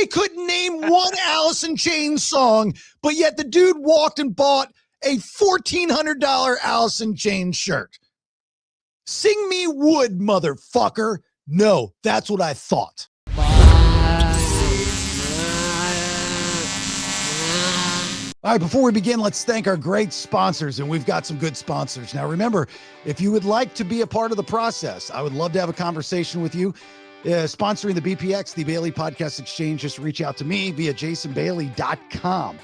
They couldn't name one Alice in Chains song, but yet the dude walked and bought a $1,400 Alice in Chains shirt. Sing me wood, motherfucker. No, that's what I thought. All right, before we begin, let's thank our great sponsors, and we've got some good sponsors. Now, remember, if you would like to be a part of the process, I would love to have a conversation with you. Sponsoring the BPX, the Bailey Podcast Exchange, just reach out to me via jasonbailey.com.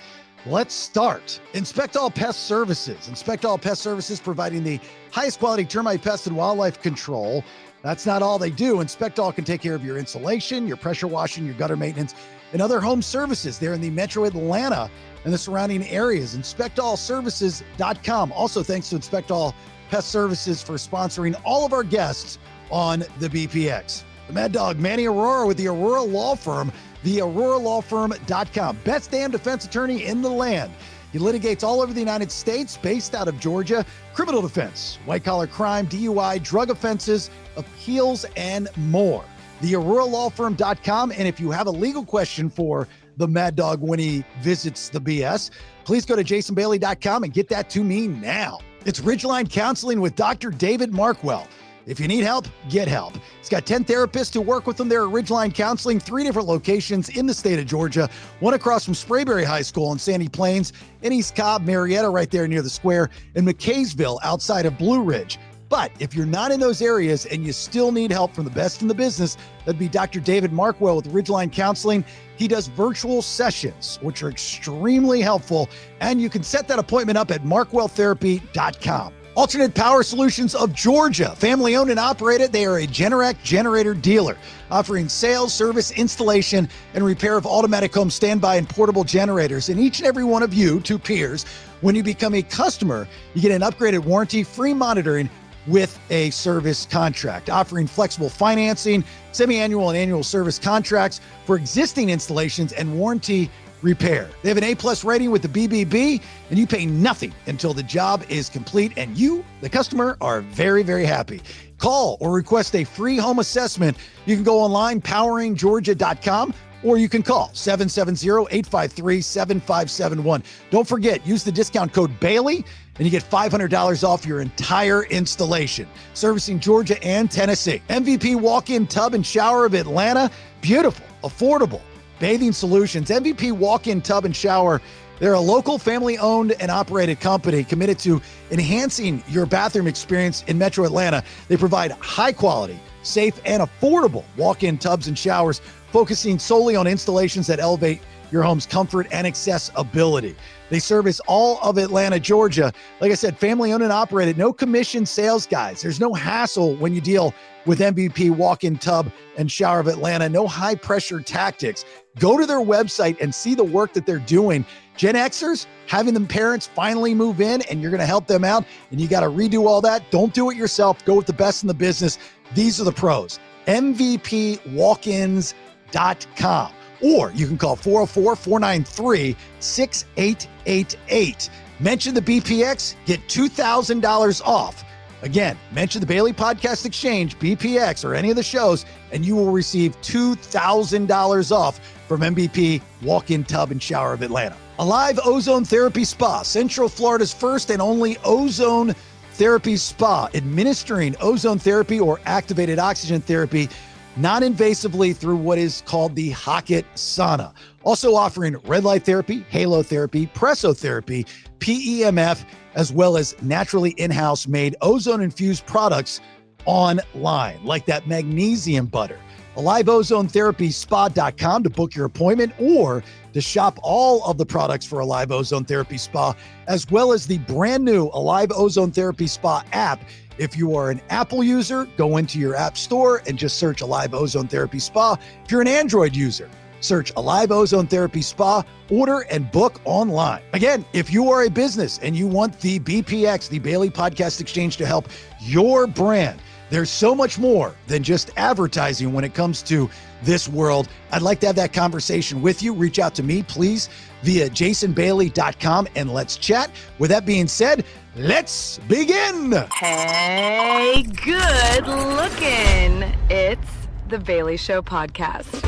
Let's start. Inspect All Pest Services. Inspect All Pest Services, providing the highest quality termite, pest, and wildlife control. That's not all they do. Inspect All can take care of your insulation, your pressure washing, your gutter maintenance, and other home services there in the metro Atlanta and the surrounding areas. InspectAllServices.com. Also, thanks to Inspect All Pest Services for sponsoring all of our guests on the BPX. The Mad Dog, Manny Aurora with the Aurora Law Firm, theauroralawfirm.com. Best damn defense attorney in the land. He litigates all over the United States, based out of Georgia. Criminal defense, white-collar crime, DUI, drug offenses, appeals, and more. Theauroralawfirm.com. And if you have a legal question for the Mad Dog when he visits the BS, please go to jasonbailey.com and get that to me now. It's Ridgeline Counseling with Dr. David Markwell. If you need help, get help. He's got 10 therapists who work with him there at Ridgeline Counseling, 3 different locations in the state of Georgia, one across from Sprayberry High School in Sandy Plains, in East Cobb, Marietta right there near the square, and McKaysville outside of Blue Ridge. But if you're not in those areas and you still need help from the best in the business, that'd be Dr. David Markwell with Ridgeline Counseling. He does virtual sessions, which are extremely helpful, and you can set that appointment up at markwelltherapy.com. Alternate Power Solutions of Georgia, family owned and operated. They are a Generac generator dealer, offering sales, service, installation, and repair of automatic home standby and portable generators. And each and every one of you, 2 peers, when you become a customer, you get an upgraded warranty, free monitoring with a service contract, offering flexible financing, semi-annual and annual service contracts for existing installations and warranty repair. They have an A+ rating with the BBB, and you pay nothing until the job is complete, and you, the customer, are very, very happy. Call or request a free home assessment. You can go online, poweringgeorgia.com, or you can call 770-853-7571. Don't forget, use the discount code Bailey, and you get $500 off your entire installation. Servicing Georgia and Tennessee. MVP Walk-In Tub and Shower of Atlanta. Beautiful, affordable bathing solutions. MVP Walk-In Tub and Shower. They're a local family-owned and operated company committed to enhancing your bathroom experience in Metro Atlanta. They provide high-quality, safe, and affordable walk-in tubs and showers, focusing solely on installations that elevate your home's comfort and accessibility. They service all of Atlanta, Georgia. Like I said, family-owned and operated, no commission sales guys. There's no hassle when you deal with MVP Walk-In Tub and Shower of Atlanta. No high-pressure tactics. Go to their website and see the work that they're doing. Gen Xers, having them parents finally move in, and you're going to help them out, and you got to redo all that. Don't do it yourself. Go with the best in the business. These are the pros. MVPWalk-ins.com. Or you can call 404-493-6888. Mention the BPX, get $2,000 off. Again, mention the Bailey Podcast Exchange, BPX, or any of the shows, and you will receive $2,000 off from MVP Walk-In Tub and Shower of Atlanta. Alive Ozone Therapy Spa, Central Florida's first and only ozone therapy spa, administering ozone therapy or activated oxygen therapy non-invasively through what is called the Hocket sauna. Also offering red light therapy, halo therapy, pressotherapy, PEMF, as well as naturally in-house made ozone-infused products online, like that magnesium butter. AliveOzoneTherapySpa.com to book your appointment or to shop all of the products for Alive Ozone Therapy Spa, as well as the brand new Alive Ozone Therapy Spa app. If you are an Apple user, go into your app store and just search Alive Ozone Therapy Spa. If you're an Android user, search Alive Ozone Therapy Spa, order and book online. Again, if you are a business and you want the BPX, the Bailey Podcast Exchange, to help your brand, there's so much more than just advertising when it comes to this world. I'd like to have that conversation with you. Reach out to me, please, via jasonbailey.com, and let's chat. With that being said, let's begin. Hey, good looking. It's the Bailey Show podcast.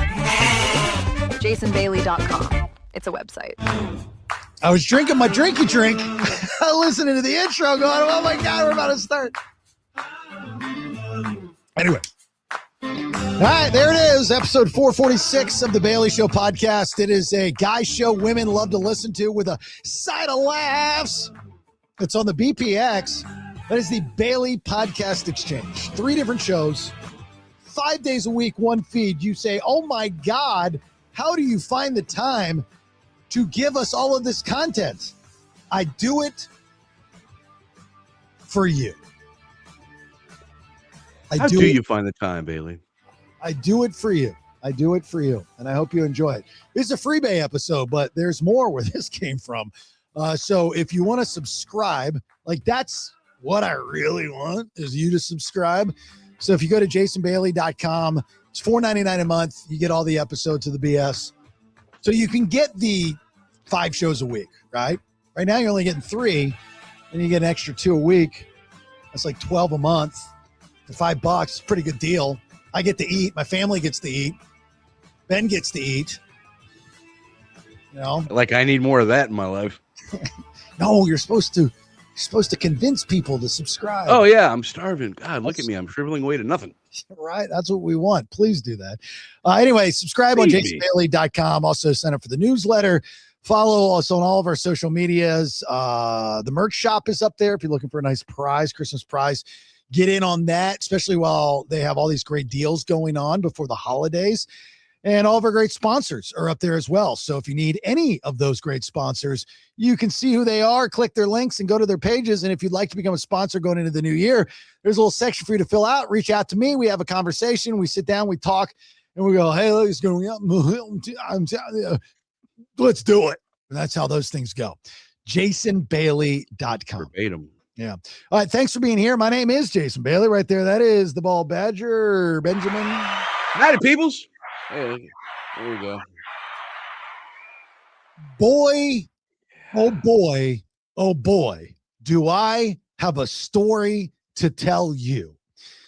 jasonbailey.com. It's a website. I was drinking my drinky drink, listening to the intro, going, "Oh my God, we're about to start." Anyway. All right, there it is, episode 446 of the Bailey Show podcast. It is a guy show women love to listen to with a side of laughs. It's on the BPX. That is the Bailey Podcast Exchange. 3 different shows, 5 days a week, one feed. You say, "Oh my God, how do you find the time to give us all of this content?" I do it for you. How do you find the time, Bailey? I do it for you. I do it for you. And I hope you enjoy it. This is a freebie episode, but there's more where this came from. So if you want to subscribe, like that's what I really want is you to subscribe. So if you go to jasonbailey.com, it's $4.99 a month. You get all the episodes of the BS. So you can get the 5 shows a week, right? Right now you're only getting 3 and you get an extra 2 a week. That's like 12 a month for $5. Pretty good deal. I get to eat. My family gets to eat. Ben gets to eat. You know, like I need more of that in my life. No, you're supposed to convince people to subscribe. Oh yeah, I'm starving. God, look at me. I'm shriveling away to nothing. Right. That's what we want. Please do that. Anyway, subscribe on jasonbailey.com. Also sign up for the newsletter. Follow us on all of our social medias. The merch shop is up there if you're looking for a nice prize, Christmas prize. Get in on that, especially while they have all these great deals going on before the holidays. And all of our great sponsors are up there as well. So if you need any of those great sponsors, you can see who they are, click their links, and go to their pages. And if you'd like to become a sponsor going into the new year, there's a little section for you to fill out. Reach out to me. We have a conversation. We sit down, we talk, and we go, "Hey, let's go. Let's do it." And that's how those things go. jasonbailey.com. Verbatim. Yeah. All right. Thanks for being here. My name is Jason Bailey. Right there. That is the Ball Badger, Benjamin. Howdy, peoples. Hey, there we go. Boy, oh boy, oh boy, do I have a story to tell you.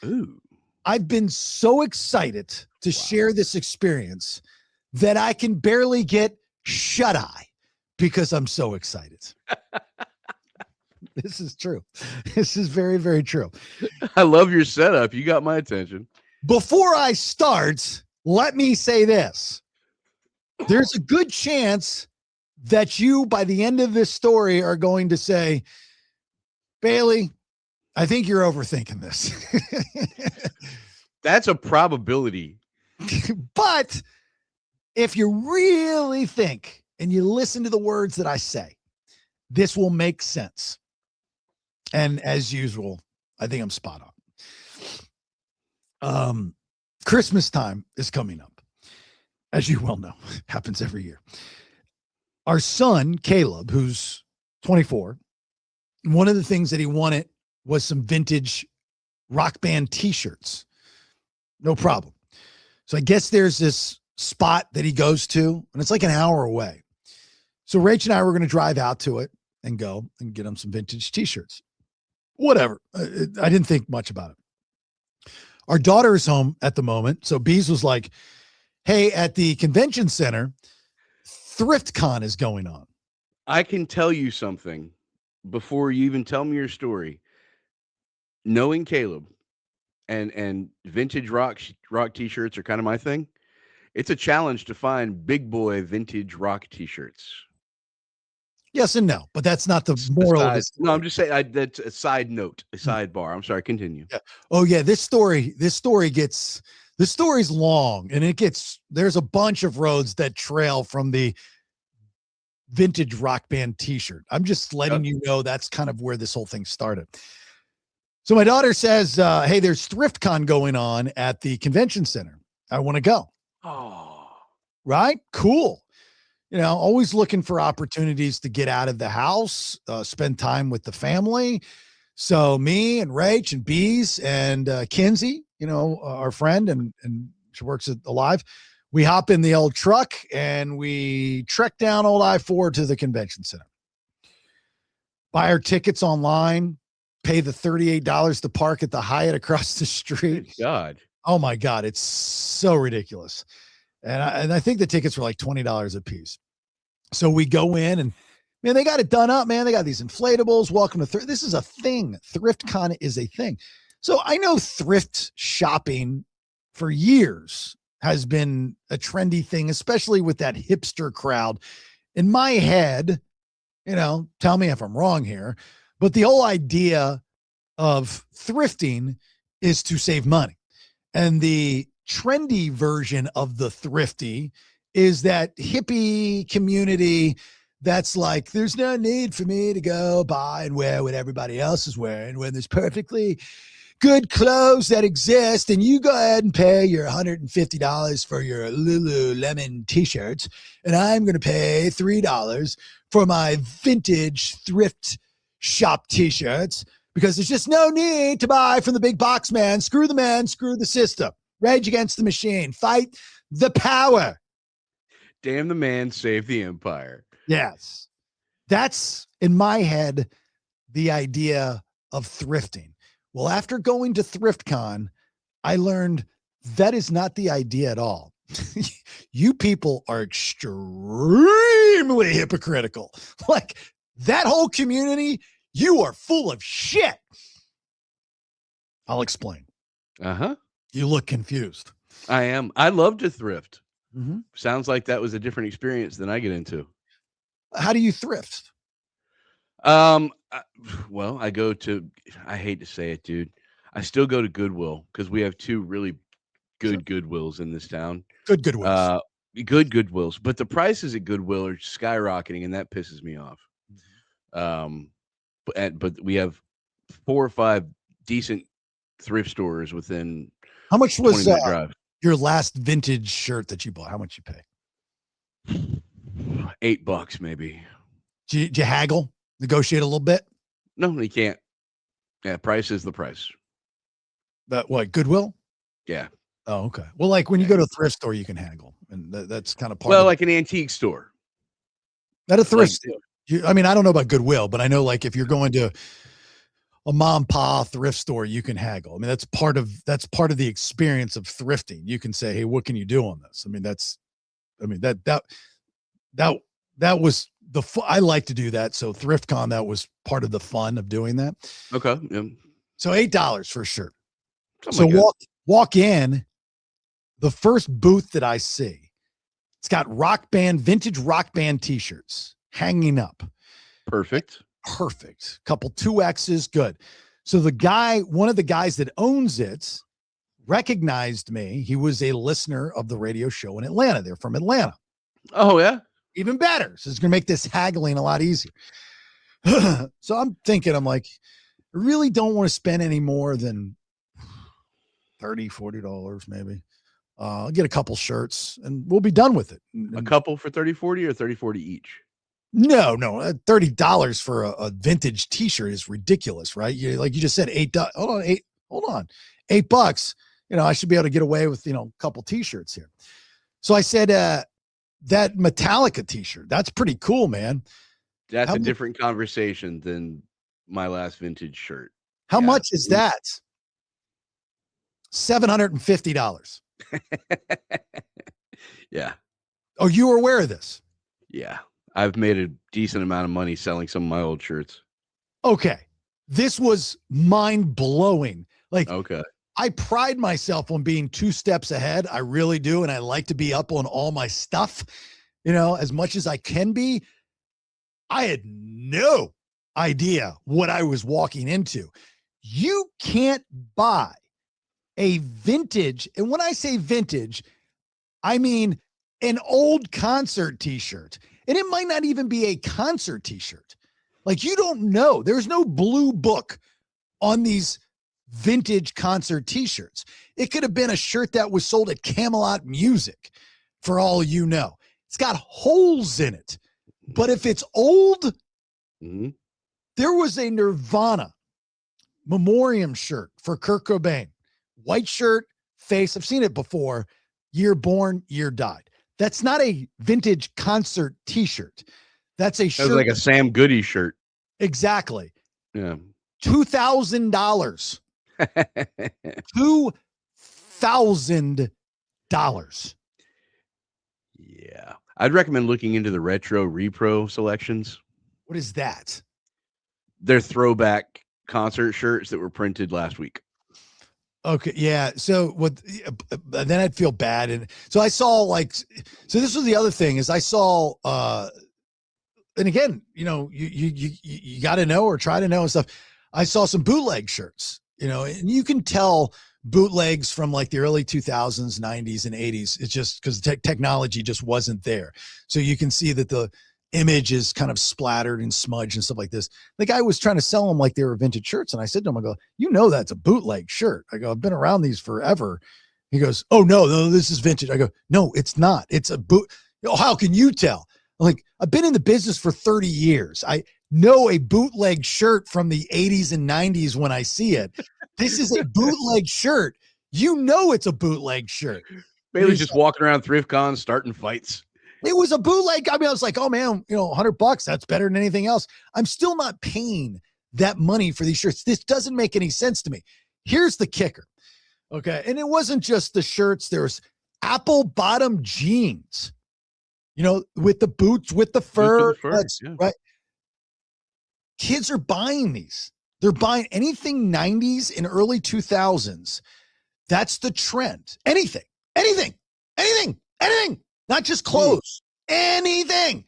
Ooh. I've been so excited to share this experience that I can barely get shut-eye because I'm so excited. This is true. This is very, very true. I love your setup. You got my attention. Before I start, let me say this. There's a good chance that you, by the end of this story, are going to say, "Bailey, I think you're overthinking this." That's a probability. But if you really think and you listen to the words that I say, this will make sense. And as usual, I think I'm spot on. Christmas time is coming up. As you well know, happens every year. Our son, Caleb, who's 24, one of the things that he wanted was some vintage Rock Band t-shirts. No problem. So I guess there's this spot that he goes to, and it's like an hour away. So Rach and I were going to drive out to it and go and get him some vintage t-shirts. Whatever. I didn't think much about it. Our daughter is home at the moment. So Bees was like, "Hey, at the convention center, Thrift Con is going on." I can tell you something before you even tell me your story. Knowing Caleb and vintage rock t-shirts are kind of my thing. It's a challenge to find big boy vintage rock t-shirts. Yes and no, but that's not the moral of this. No, I'm just saying that's a side note, a sidebar. I'm sorry, continue. Yeah. Oh yeah, this story's long, and there's a bunch of roads that trail from the vintage Rock Band t-shirt. I'm just letting you know that's kind of where this whole thing started. So my daughter says, "Hey, there's Thrift Con going on at the convention center. I want to go." Oh, right. Cool. You know, always looking for opportunities to get out of the house, spend time with the family. So me and Rach and Bees and Kinsey, you know, our friend, and she works at Alive. We hop in the old truck and we trek down old I-4 to the convention center. Buy our tickets online, pay the $38 to park at the Hyatt across the street. good God. Oh my God. It's so ridiculous. And I think the tickets were like $20 a piece. So we go in and man, they got it done up, man. They got these inflatables. Welcome to Thrift. This is a thing. Thrift Con is a thing. So I know thrift shopping for years has been a trendy thing, especially with that hipster crowd. In my head, tell me if I'm wrong here, but the whole idea of thrifting is to save money. And the trendy version of the thrifty is that hippie community that's like, there's no need for me to go buy and wear what everybody else is wearing when there's perfectly good clothes that exist. And you go ahead and pay your $150 for your Lululemon t-shirts. And I'm going to pay $3 for my vintage thrift shop t-shirts because there's just no need to buy from the big box man. Screw the man, screw the system. Rage against the machine. Fight the power. Damn the man, save the empire. Yes. That's, in my head, the idea of thrifting. Well, after going to Thrift Con, I learned that is not the idea at all. You people are extremely hypocritical. Like that whole community, you are full of shit. I'll explain. Uh-huh. You look confused. I am. I love to thrift. Mm-hmm. Sounds like that was a different experience than I get into. How do you thrift? Well, I hate to say it, dude. I still go to Goodwill because we have two really good Goodwills in this town. Good Goodwills. Good Goodwills, but the prices at Goodwill are skyrocketing, and that pisses me off. But we have 4 or 5 decent thrift stores within. How much was 20-minute drive. Your last vintage shirt that you bought? How much you pay? $8 maybe. Did you haggle? Negotiate a little bit? No, you can't. Yeah, price is the price. But what, Goodwill? Yeah. Oh, okay. Well, like when you go to a thrift store, you can haggle, and that's kind of part. Well, like an antique store. At a thrift store. I mean, I don't know about Goodwill, but I know like if you're going to a mom and pop thrift store, you can haggle. I mean, that's part of the experience of thrifting. You can say, hey, what can you do on this? I mean, that was I like to do that. So Thrift Con, that was part of the fun of doing that. Okay. Yeah. So $8 for a shirt. Something So like walk in, the first booth that I see, it's got vintage rock band t-shirts hanging up. Perfect. Couple 2X's, good. So one of the guys that owns it recognized me. He was a listener of the radio show in Atlanta. They're from Atlanta. Oh, yeah. Even better. So it's going to make this haggling a lot easier. So I'm like, I really don't want to spend any more than $30, $40 maybe. I'll get a couple shirts and we'll be done with it. A couple for $30, $40 or $30, $40 each? No, $30 for a vintage t-shirt is ridiculous, right? You just said $8. Hold on. $8. I should be able to get away with, a couple t-shirts here. So I said, that Metallica t-shirt, that's pretty cool, man. That's a different conversation than my last vintage shirt. How much is that? $750. Yeah. Oh, you were aware of this? Yeah. I've made a decent amount of money selling some of my old shirts. Okay. This was mind-blowing. Like, okay. I pride myself on being 2 steps ahead. I really do. And I like to be up on all my stuff, as much as I can be. I had no idea what I was walking into. You can't buy a vintage. And when I say vintage, I mean an old concert t-shirt. And it might not even be a concert t-shirt. Like, you don't know. There's no blue book on these vintage concert t-shirts. It could have been a shirt that was sold at Camelot Music, for all you know. It's got holes in it. But if it's old, there was a Nirvana memoriam shirt for Kurt Cobain. White shirt, face. I've seen it before. Year born, year died. That's not a vintage concert t-shirt. That's a shirt. That's like a Sam Goody shirt. Exactly. Yeah. $2,000. $2,000. I'd recommend looking into the retro repro selections. What is that? They're throwback concert shirts that were printed last week. Okay, yeah. So what? Then I'd feel bad, and so I saw like. So this was the other thing is I saw. And again, you got to know or try to know and stuff. I saw some bootleg shirts, and you can tell bootlegs from like the early 2000s, 90s, and 80s. It's just because technology just wasn't there, so you can see that the image is kind of splattered and smudged and stuff like this. The guy was trying to sell them like they were vintage shirts. And I said to him, I go, that's a bootleg shirt. I go, I've been around these forever. He goes, oh, no, this is vintage. I go, no, it's not. It's a boot. How can you tell? I'm like, I've been in the business for 30 years. I know a bootleg shirt from the 80s and 90s when I see it. This is a bootleg shirt. It's a bootleg shirt. Bailey's just walking around Thrift Con starting fights. It was a bootleg. I mean, I was like, oh man, $100, that's better than anything else. I'm still not paying that money for these shirts. This doesn't make any sense to me. Here's the kicker. Okay. And it wasn't just the shirts. There's apple bottom jeans, with the boots, with the fur, yeah. Right. Kids are buying these. They're buying anything 90s and early 2000s. That's the trend. Anything. Not just clothes, anything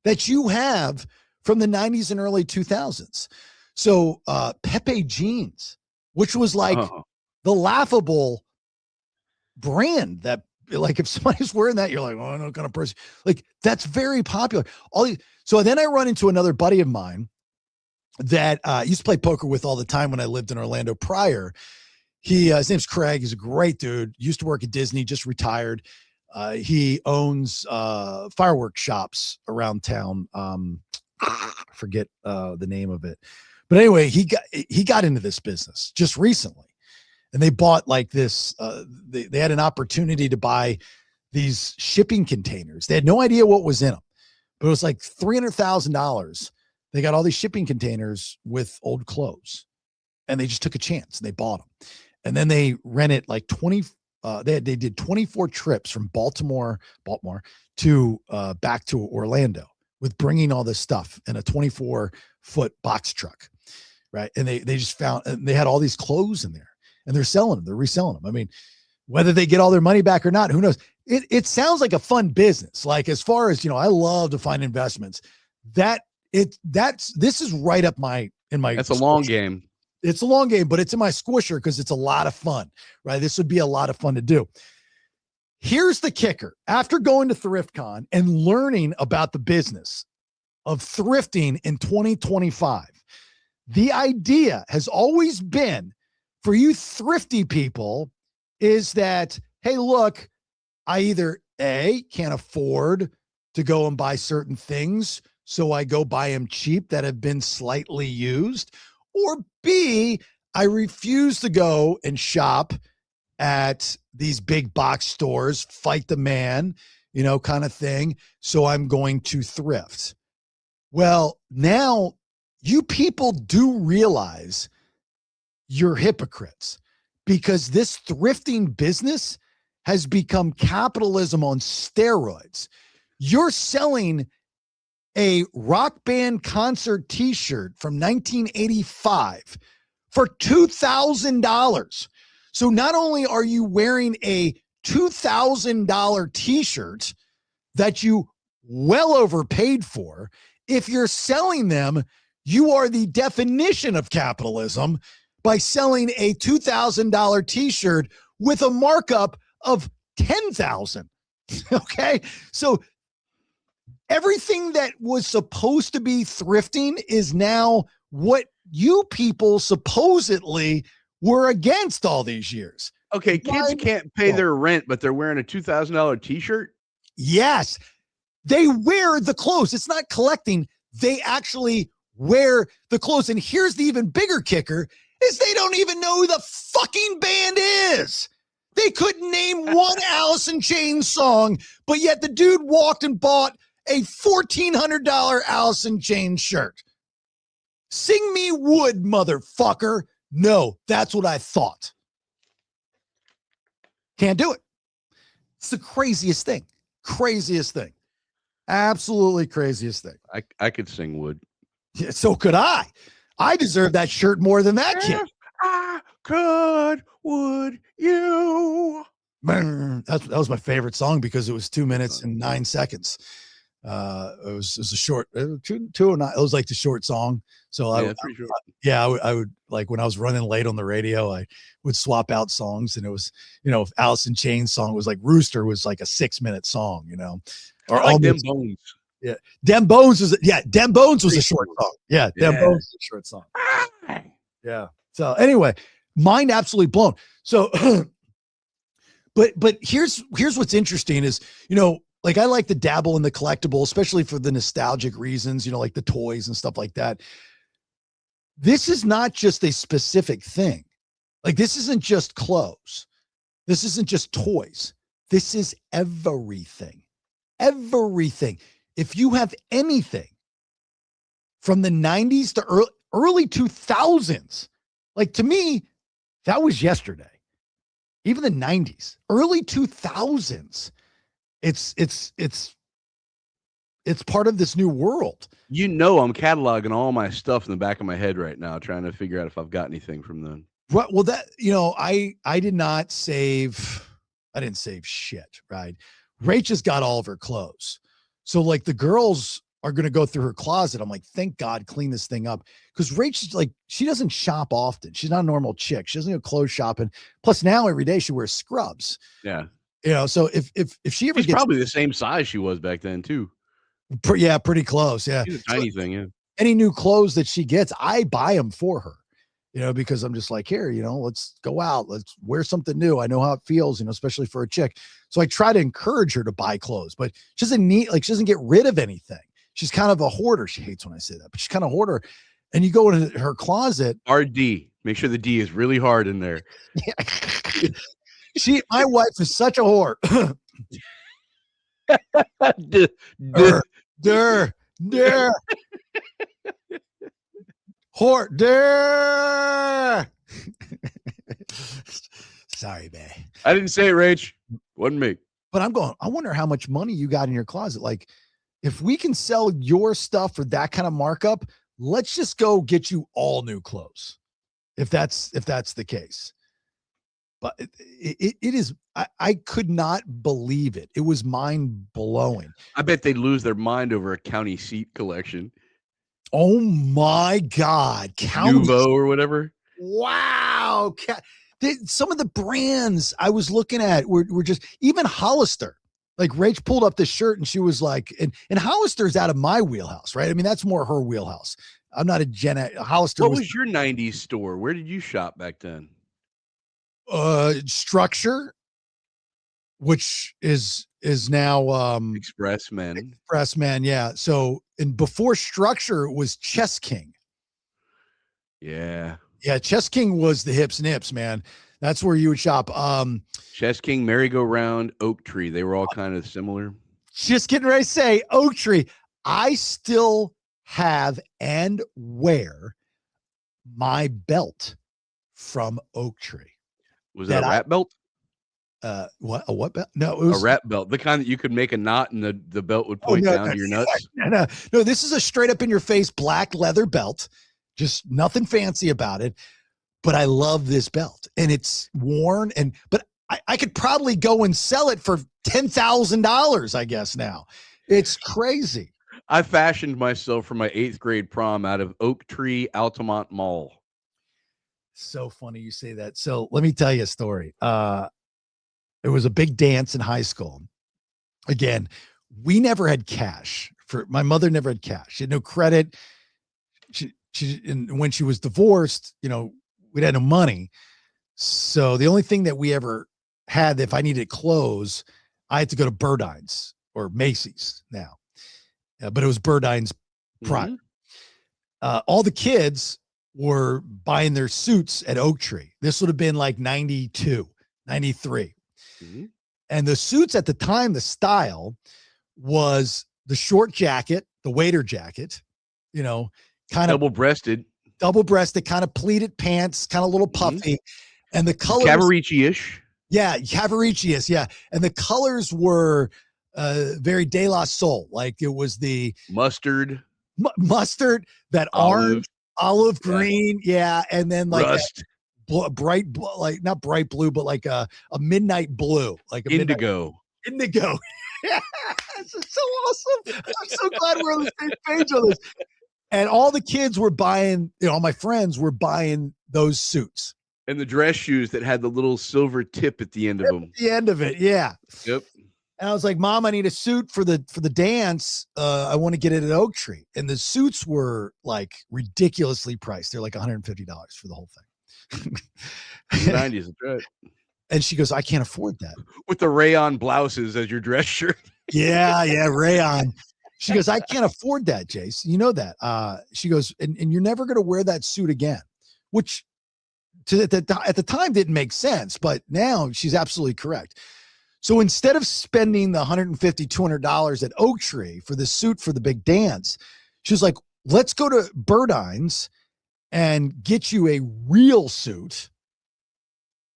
that you have from the 90s and early 2000s. So Pepe jeans, which was like the laughable brand that, like, if somebody's wearing that, you're like, oh, no kind of person. Like, that's very popular. So then I run into another buddy of mine that I used to play poker with all the time when I lived in Orlando prior. His name's Craig. He's a great dude. Used to work at Disney, just retired. He owns fireworks shops around town. I forget the name of it, but anyway, he got into this business just recently, and they bought like this. They had an opportunity to buy these shipping containers. They had no idea what was in them, but it was like $300,000. They got all these shipping containers with old clothes, and they just took a chance and they bought them, and then they rented like 20. They did 24 trips from Baltimore to back to Orlando with bringing all this stuff in a 24-foot box truck, right? And they just found, and they had all these clothes in there, and they're selling them, they're reselling them. I mean, whether they get all their money back or not, who knows? It sounds like a fun business. Like, as far as I love to find investments. This is right up my. That's a long game. It's a long game, but it's in my squisher because it's a lot of fun, right? This would be a lot of fun to do. Here's the kicker. After going to Thrift Con and learning about the business of thrifting in 2025, the idea has always been for you thrifty people is that, hey, look, I either A, can't afford to go and buy certain things, so I go buy them cheap that have been slightly used, or B, I refuse to go and shop at these big box stores, fight the man, kind of thing. So I'm going to thrift. Well, now you people do realize you're hypocrites, because this thrifting business has become capitalism on steroids. You're selling a Rock Band concert t-shirt from 1985 for $2,000. So not only are you wearing a $2,000 t-shirt that you well overpaid for, if you're selling them, you are the definition of capitalism by selling a $2,000 t-shirt with a markup of $10,000. Okay. So everything that was supposed to be thrifting is now what you people supposedly were against all these years. Okay, kids can't pay their rent, but they're wearing a $2,000 t-shirt? Yes. They wear the clothes. It's not collecting. They actually wear the clothes. And here's the even bigger kicker is they don't even know who the fucking band is. They couldn't name one Alice in Chains song, but yet the dude walked and bought a $1,400 Alice in Chains shirt. Sing me wood, motherfucker. No, that's what I thought. Can't do it. It's the craziest thing. Craziest thing. Absolutely craziest thing. I could sing Wood. Yeah, so could I. I deserve that shirt more than that kid. If I could, would you? That was my favorite song because it was 2 minutes and 9 seconds. It was a short 209. It was like the short song. So I would like when I was running late on the radio, I would swap out songs, and it was, if Alice in Chains song was like Rooster was like a 6-minute song, or like Dem Bones. Yeah, Dem Bones was a short song. Yeah, Dem Bones was a short song. Yeah. So anyway, mind absolutely blown. So, but here's what's interesting is, like I like to dabble in the collectible, especially for the nostalgic reasons, like the toys and stuff like that. This is not just a specific thing. Like this isn't just clothes. This isn't just toys. This is everything. Everything. If you have anything from the 90s to early 2000s, like to me, that was yesterday. Even the 90s, early 2000s. It's part of this new world. I'm cataloging all my stuff in the back of my head right now, trying to figure out if I've got anything from then. Well, that I did not save. I didn't save shit. Right. Rach has got all of her clothes, so like the girls are going to go through her closet. I'm like, thank God, clean this thing up, because Rach, like, she doesn't shop often. She's not a normal chick. She doesn't go clothes shopping. Plus, now every day she wears scrubs. Yeah. So if she ever gets probably the same size she was back then too. Yeah, pretty close. Yeah. She's a tiny thing. Yeah. Any new clothes that she gets, I buy them for her, because I'm just like, here, let's go out. Let's wear something new. I know how it feels, especially for a chick. So I try to encourage her to buy clothes, but she doesn't get rid of anything. She's kind of a hoarder. She hates when I say that, but she's kind of a hoarder. And you go into her closet. RD. Make sure the D is really hard in there. Yeah. My wife is such a whore. Whore. Sorry, babe. I didn't say it, Rach. Wasn't me. But I wonder how much money you got in your closet. Like, if we can sell your stuff for that kind of markup, let's just go get you all new clothes. If that's the case. But it is, I could not believe it. It was mind blowing. I bet they'd lose their mind over a county seat collection. Oh my God. Nuvo or whatever. Wow. Some of the brands I was looking at were just, even Hollister. Like Rach pulled up this shirt and she was like, and Hollister's out of my wheelhouse, right? I mean, that's more her wheelhouse. I'm not a Hollister. What was your 90s store? Where did you shop back then? Structure, which is now Express Man. Yeah. So, and before Structure, it was Chess King. Yeah. Chess King was the hips and hips, man. That's where you would shop. Chess King, Merry-Go-Round, Oak Tree. They were all kind of similar. Just getting ready to say Oak Tree. I still have and wear my belt from Oak Tree. Was that a rat belt? What? A what belt? No, it was a rat belt. The kind that you could make a knot and the belt would point down to your nuts. No, this is a straight up in your face black leather belt. Just nothing fancy about it. But I love this belt, and it's worn, but I could probably go and sell it for $10,000, I guess now. It's crazy. I fashioned myself for my 8th grade prom out of Oak Tree Altamont Mall. So funny you say that. So let me tell you a story. There was a big dance in high school. Again, we never had cash. My mother never had cash. She had no credit. And when she was divorced, we'd had no money. So the only thing that we ever had, if I needed clothes, I had to go to Burdines or Macy's now. But it was Burdines prior. Mm-hmm. All the kids were buying their suits at Oak Tree. This would have been like 92, 93. Mm-hmm. And the suits at the time, the style was the short jacket, the waiter jacket, kind of double-breasted, kind of pleated pants, kind of a little puffy. And the colors, Cavaricci-ish. Yeah, Cavaricci is. Yeah. And the colors were very De La Soul. Like it was the Mustard, mustard, that olive, orange, olive yeah, green. Yeah. And then like that rust, bright, like not bright blue, but like a midnight blue, like a midnight indigo. indigo. Yeah, this is so awesome. I'm so glad we're on the same page on this. And all the kids were buying, all my friends were buying those suits. And the dress shoes that had the little silver tip at the end of them. At the end of it, yeah. Yep. And I was like, Mom, I need a suit for the dance. I want to get it at Oak Tree. And the suits were like ridiculously priced. They're like $150 for the whole thing. The 90s, that's right. And she goes, I can't afford that. With the rayon blouses as your dress shirt. Yeah, rayon. She goes, I can't afford that, Jace. You know that. She goes, and you're never going to wear that suit again, which at the time didn't make sense. But now she's absolutely correct. So instead of spending the $150, $200 at Oak Tree for the suit for the big dance, she was like, let's go to Burdines and get you a real suit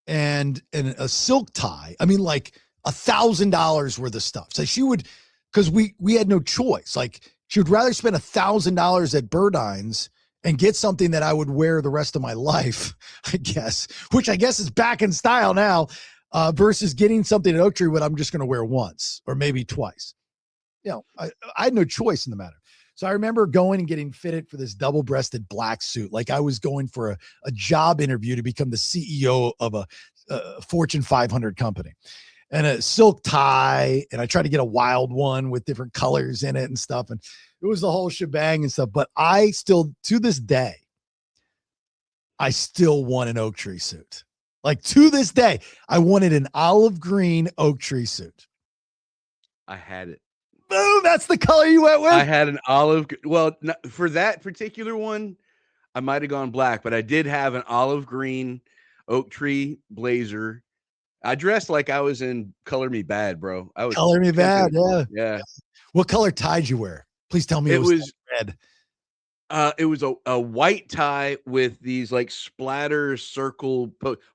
and a silk tie. I mean, like $1,000 worth of stuff. So she would, because we had no choice. Like she would rather spend $1,000 at Burdines and get something that I would wear the rest of my life, I guess, which I guess is back in style now, versus getting something at Oak Tree what I'm just going to wear once or maybe twice. I had no choice in the matter. So I remember going and getting fitted for this double-breasted black suit. Like I was going for a job interview to become the CEO of a Fortune 500 company, and a silk tie. And I tried to get a wild one with different colors in it and stuff. And it was the whole shebang and stuff. But I still, to this day, I still want an Oak Tree suit. Like to this day, I wanted an olive green Oak Tree suit. I had it. Boom, that's the color you went with? I had an olive. Well, for that particular one, I might have gone black, but I did have an olive green Oak Tree blazer. I dressed like I was in Color Me Bad, bro. I was Color Me Bad, yeah. Yeah. What color tie did you wear? Please tell me it was red. It was a white tie with these like splatter circle.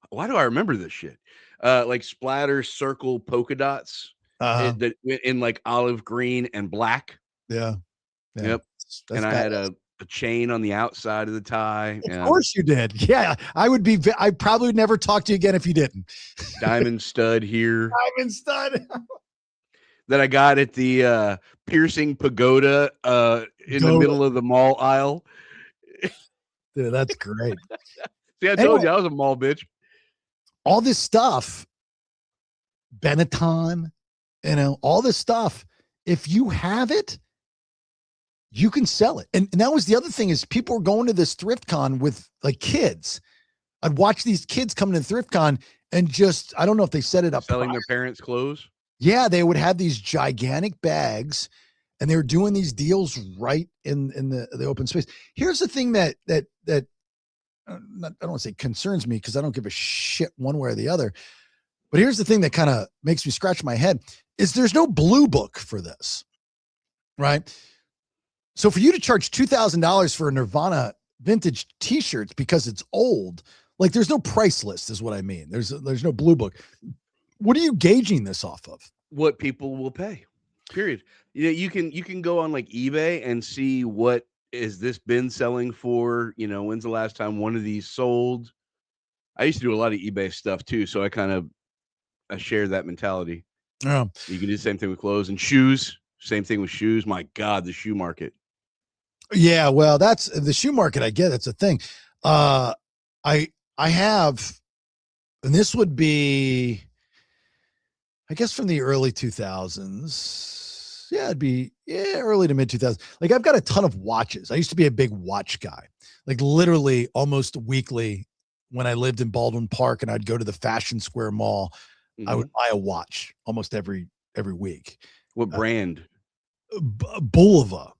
Why do I remember this shit? Like splatter circle polka dots. In like olive green and black. Yeah. Yep. And I had a chain on the outside of the tie. Of course you did. Yeah. I probably would never talk to you again if you didn't. Diamond stud here. Diamond stud. That I got at the piercing pagoda in the middle of the mall aisle. Dude, that's great. See, I told you I was a mall bitch. All this stuff, Benetton, all this stuff, if you have it, you can sell it. And that was the other thing is people were going to this Thrift Con with like kids. I'd watch these kids coming to Thrift Con and just, I don't know if they set it up. Selling their parents' clothes. Yeah. They would have these gigantic bags and they were doing these deals right in the open space. Here's the thing that I don't want to say concerns me because I don't give a shit one way or the other. But here's the thing that kind of makes me scratch my head is there's no blue book for this, right? So for you to charge $2,000 for a Nirvana vintage t-shirts because it's old, like there's no price list is what I mean. There's no blue book. What are you gauging this off of? What people will pay, period. You can go on like eBay and see what is this been selling for, when's the last time one of these sold? I used to do a lot of eBay stuff too. So I share that mentality. Yeah. You can do the same thing with clothes and shoes. Same thing with shoes. My God, the shoe market. Yeah, well, that's the shoe market. I get that's a thing. I have, and this would be, I guess, from the early 2000s. Yeah, it'd be early to mid 2000s. Like I've got a ton of watches. I used to be a big watch guy. Like literally almost weekly when I lived in Baldwin Park and I'd go to the Fashion Square Mall. Mm-hmm. I would buy a watch almost every week. What brand? Bulova.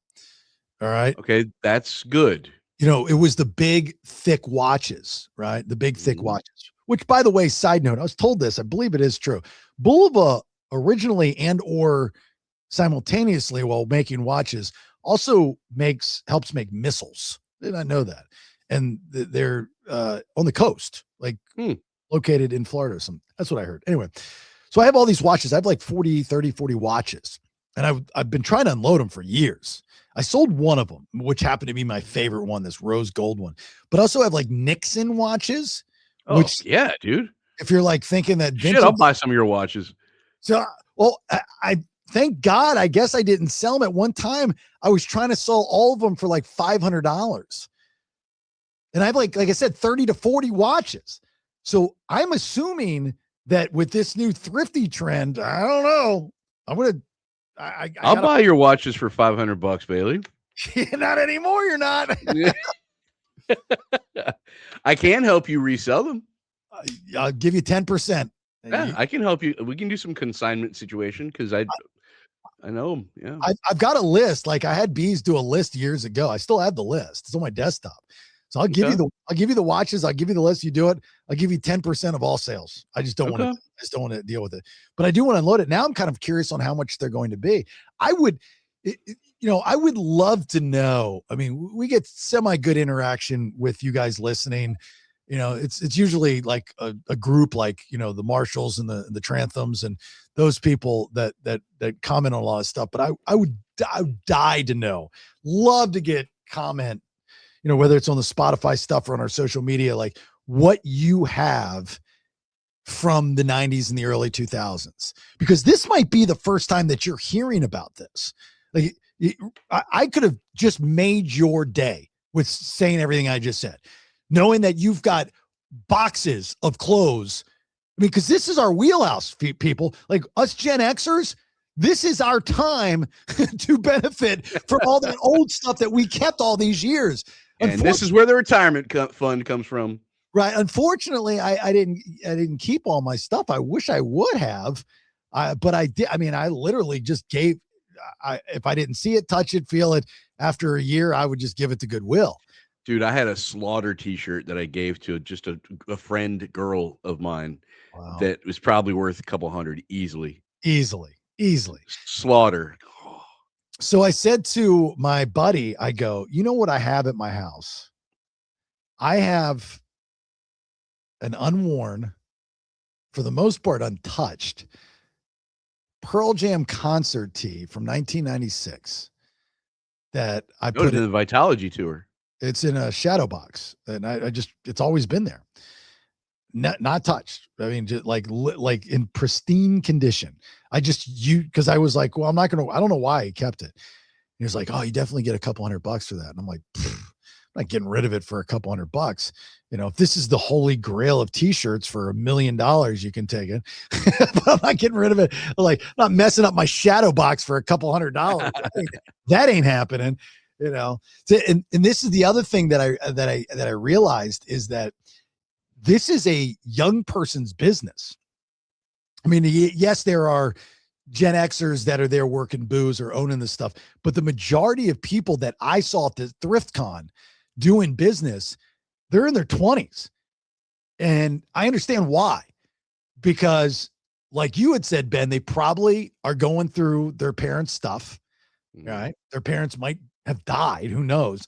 All right. Okay, that's good. It was the big, thick watches, right? The big, thick watches, which, by the way, side note, I was told this, I believe it is true. Bulova originally and or simultaneously while making watches also helps make missiles. Did not know that. And they're on the coast, like located in Florida or something. That's what I heard. Anyway, So I have all these watches. I have like 40, 30, 40 watches. And I've been trying to unload them for years. I sold one of them, which happened to be my favorite one, this rose gold one. But I also have like Nixon watches, Oh, which yeah, dude. if you're like thinking that Shit, I'll buy some of your watches. So, well, I thank God, I guess I didn't sell them at one time. I was trying to sell all of them for like $500. And I have like I said, 30 to 40 watches. So I'm assuming that with this new thrifty trend, I don't know. I'm going to, I'll buy your watches for $500, Bailey. Not anymore. You're not. I can help you resell them. I'll give you 10%. Yeah, I can help you. We can do some consignment situation because I know them. Yeah, I've got a list. Like I had Bees do a list years ago. I still have the list. It's on my desktop. So I'll give you the watches. I'll give you the list. You do it. I'll give you 10% of all sales. I just don't want to deal with it, but I do want to unload it. Now I'm kind of curious on how much they're going to be. I would love to know. I mean, we get semi good interaction with you guys listening. It's usually like a group like, the Marshalls and the Tranthams and those people that comment on a lot of stuff. But I would die to know, love to get comment, whether it's on the Spotify stuff or on our social media, like what you have from the 90s and the early 2000s, because this might be the first time that you're hearing about this. Like I could have just made your day with saying everything I just said, knowing that you've got boxes of clothes. I mean, because this is our wheelhouse, people like us Gen Xers. This is our time to benefit from all that old stuff that we kept all these years. And this is where the retirement fund comes from. Right. Unfortunately, I didn't keep all my stuff. I wish I would have, but I did. I mean, I literally just gave. If I didn't see it, touch it, feel it, after a year, I would just give it to Goodwill. Dude, I had a Slaughter t-shirt that I gave to just a friend girl of mine. Wow. That was probably worth a couple hundred easily. Slaughter. So I said to my buddy, I go, you know what I have at my house? I have an unworn, for the most part, untouched Pearl Jam concert tee from 1996 that I put in the Vitalogy tour. It's in a shadow box, and it's always been there. Not touched. I mean, just like in pristine condition. Because I was like, well, I don't know why he kept it. He was like, oh, you definitely get a couple $100 for that. And I'm like, I'm not getting rid of it for a couple $100. If this is the holy grail of t-shirts for $1 million, you can take it. But I'm not getting rid of it. I'm not messing up my shadow box for a couple $100. That ain't happening. So, and this is the other thing that I realized is that this is a young person's business. I mean, yes, there are Gen Xers that are there working booze or owning this stuff, but the majority of people that I saw at the Thrift Con doing business, they're in their 20s. And I understand why, because like you had said, Ben, they probably are going through their parents' stuff, right? Their parents might have died, who knows?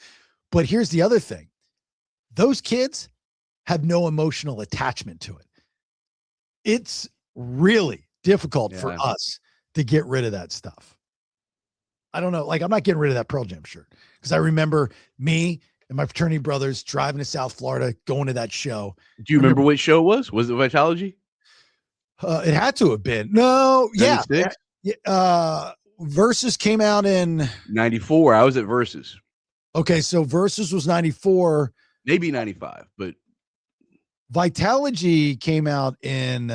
But here's the other thing. Those kids have no emotional attachment to it. It's really difficult for us to get rid of that stuff. I don't know. Like, I'm not getting rid of that Pearl Jam shirt because I remember me and my fraternity brothers driving to South Florida, going to that show. Do you remember what show it was? Was it Vitalogy? It had to have been. No. 96? Yeah. Versus came out in 94. I was at Versus. Okay. So Versus was 94. Maybe 95, but Vitalogy came out in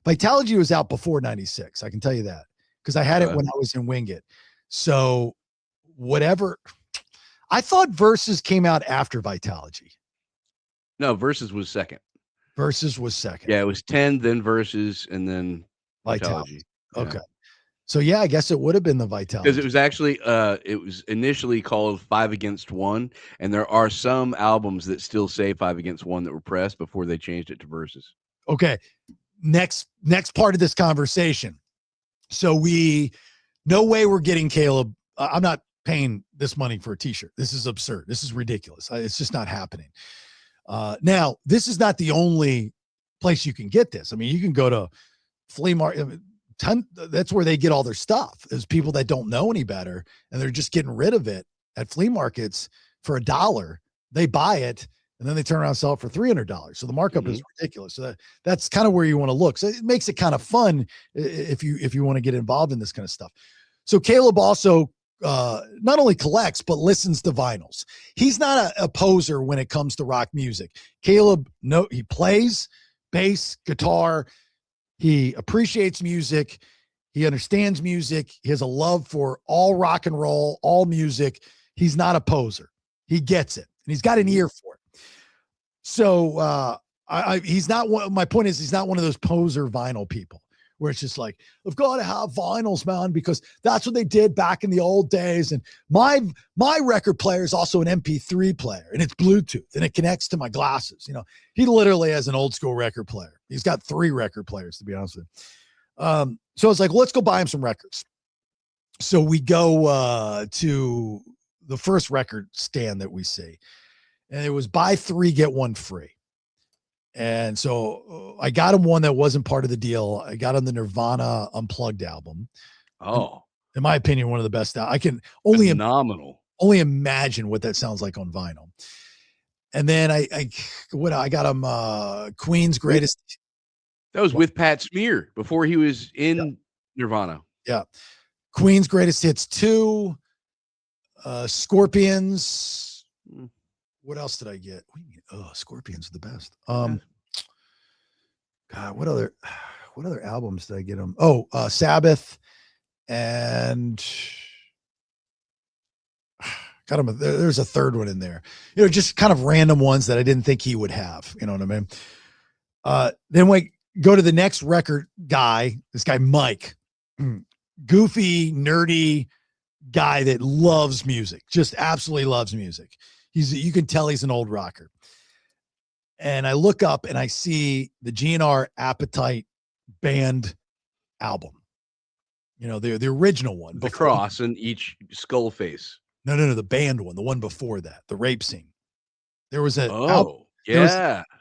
Vitalogy was out before 96. I can tell you that because I had it when I was in Wingate. So whatever, I thought Versus came out after Vitalogy. No, Versus was second. Versus was second. Yeah, it was 10, then Versus, and then Vitalogy. Okay. So yeah, I guess it would have been the Vitalogy. Because it was actually it was initially called 5 Against 1, and there are some albums that still say 5 Against 1 that were pressed before they changed it to Versus. Okay. Next part of this conversation. So no way we're getting Caleb. I'm not paying this money for a t-shirt. This is absurd. This is ridiculous. It's just not happening. Now, this is not the only place you can get this. I mean, you can go to flea market. That's where they get all their stuff, is people that don't know any better, and they're just getting rid of it at flea markets for $1. They buy it, and then they turn around and sell it for $300. So the markup is ridiculous. So that's kind of where you want to look. So it makes it kind of fun if you want to get involved in this kind of stuff. So Caleb also not only collects, but listens to vinyls. He's not a poser when it comes to rock music. Caleb, he plays bass, guitar. He appreciates music. He understands music. He has a love for all rock and roll, all music. He's not a poser. He gets it, and he's got an ear for it. So he's not one. My point is, he's not one of those poser vinyl people where it's just like, I've got to have vinyls, man, because that's what they did back in the old days. And my record player is also an MP3 player, and it's Bluetooth, and it connects to my glasses. He literally has an old school record player. He's got 3 record players, to be honest with you. So I was like, let's go buy him some records. So we go to the first record stand that we see, and it was buy 3, get 1 free. And so I got him one that wasn't part of the deal. I got him the Nirvana Unplugged album. Oh, in my opinion, one of the best. I can only phenomenal. Only imagine what that sounds like on vinyl. And then I got him Queen's Greatest. That was with Pat Smear before he was in Nirvana. Yeah. Queen's Greatest Hits 2, Scorpions. What else did I get? What do you mean? Oh, Scorpions are the best. God, what other albums did I get him? Oh, Sabbath, and got him. There's a third one in there. Just kind of random ones that I didn't think he would have. You know what I mean? Then we go to the next record guy. This guy Mike, goofy, nerdy guy that loves music, just absolutely loves music. You can tell he's an old rocker. And I look up and I see the GNR Appetite Band album. The original one. The cross in each skull face. No, the band one, the one before that, the rape scene. There was an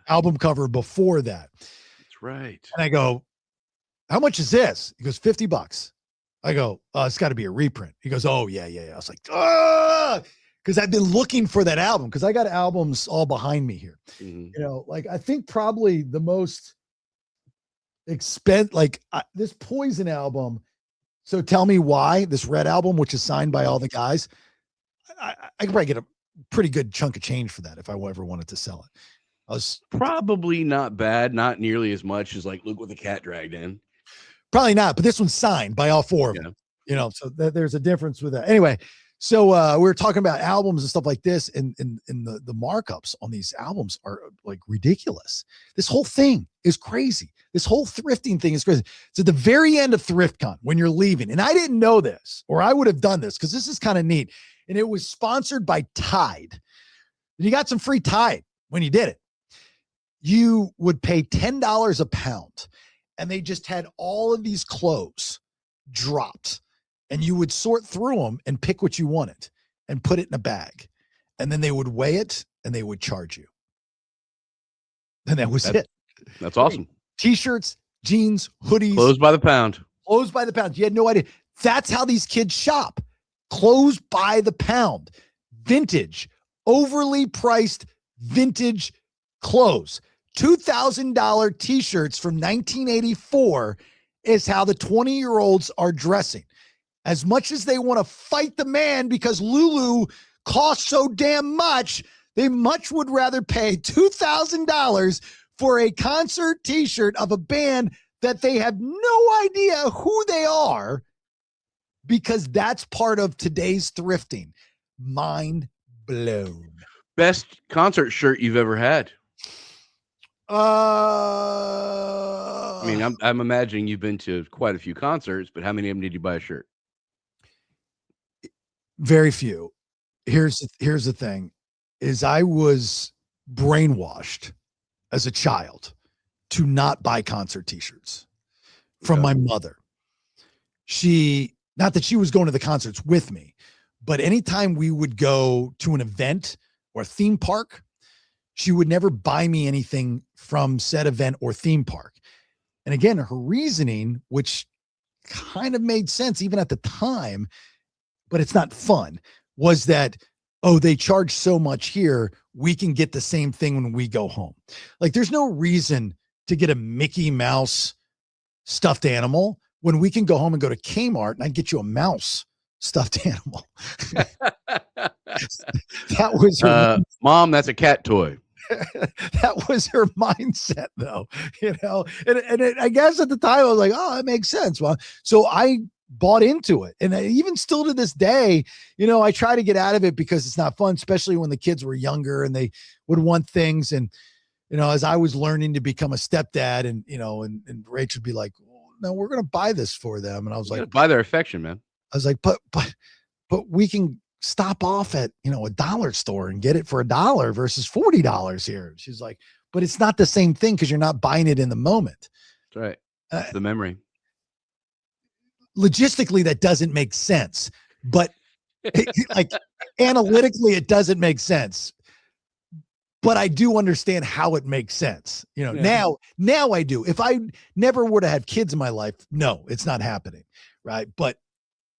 album cover before that. That's right. And I go, how much is this? He goes, $50. I go, it's got to be a reprint. He goes, oh, yeah. I was like, because I've been looking for that album, because I got albums all behind me here. I think probably the most this Poison album. So Tell Me Why, this Red album, which is signed by all the guys, I could probably get a pretty good chunk of change for that if I ever wanted to sell it. I was probably not bad, not nearly as much as Look What the Cat Dragged In. Probably not, but this one's signed by all 4 of them. So there's a difference with that. Anyway. So we were talking about albums and stuff like this, and the markups on these albums are ridiculous. This whole thing is crazy. This whole thrifting thing is crazy. It's at the very end of Thrift Con when you're leaving. And I didn't know this, or I would have done this, because this is kind of neat. And it was sponsored by Tide. And you got some free Tide when you did it. You would pay $10 a pound, and they just had all of these clothes dropped. And you would sort through them and pick what you wanted and put it in a bag. And then they would weigh it and they would charge you. And that was it. That's awesome. T-shirts, jeans, hoodies. Clothes by the pound. Clothes by the pound. You had no idea. That's how these kids shop. Clothes by the pound. Vintage, overly priced vintage clothes. $2,000 T-shirts from 1984 is how the 20-year-olds are dressing. As much as they want to fight the man because Lulu costs so damn much, they much would rather pay $2,000 for a concert T-shirt of a band that they have no idea who they are, because that's part of today's thrifting. Mind blown. Best concert shirt you've ever had? I'm imagining you've been to quite a few concerts, but how many of them did you buy a shirt? Very few. Here's the thing, is I was brainwashed as a child to not buy concert T-shirts from my mother. Not that she was going to the concerts with me, but anytime we would go to an event or a theme park, she would never buy me anything from said event or theme park. And again, her reasoning, which kind of made sense even at the time, but it's not fun, was that, oh, they charge so much here, we can get the same thing when we go home. Like, there's no reason to get a Mickey Mouse stuffed animal when we can go home and go to Kmart and I get you a mouse stuffed animal. That was her Mom, that's a cat toy. that was her mindset, though, and I guess at the time I was like, oh, that makes sense. Well, so I bought into it, and I, even still to this day, I try to get out of it because it's not fun, especially when the kids were younger and they would want things. And as I was learning to become a stepdad, and and Rach would be like, oh, no, we're gonna buy this for them, and I was like, buy their affection, man. I was like, but we can stop off at a dollar store and get it for $1 versus $40 here. She's like, but it's not the same thing because you're not buying it in the moment. That's right. It's the memory. Logistically, that doesn't make sense, but like analytically, it doesn't make sense. But I do understand how it makes sense. Now I do. If I never were to have kids in my life, no, it's not happening. Right. But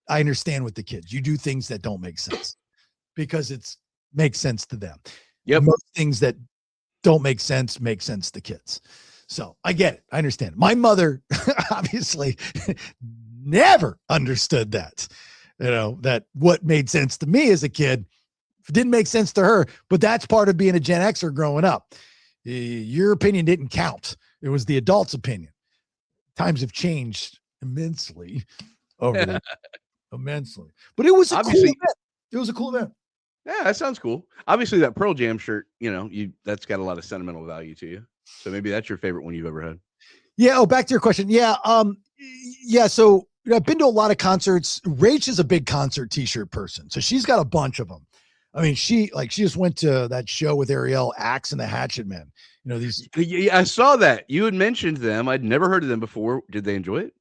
I understand with the kids, you do things that don't make sense because makes sense to them. Yep. Most things that don't make sense to kids. So I get it. I understand. My mother obviously never understood that, that what made sense to me as a kid didn't make sense to her, but that's part of being a Gen Xer growing up. Your opinion didn't count. It was the adult's opinion. Times have changed immensely over there. Immensely, but it was a cool event. It was a cool event. Yeah, that sounds cool. Obviously, that Pearl Jam shirt, that's got a lot of sentimental value to you. So maybe that's your favorite one you've ever had. Yeah. Oh, back to your question. Yeah. Yeah. So I've been to a lot of concerts. Rach is a big concert T-shirt person, so she's got a bunch of them. I mean, she just went to that show with Ariel, Axe and the Hatchet Men. These. Yeah, I saw that. You had mentioned them. I'd never heard of them before. Did they enjoy it?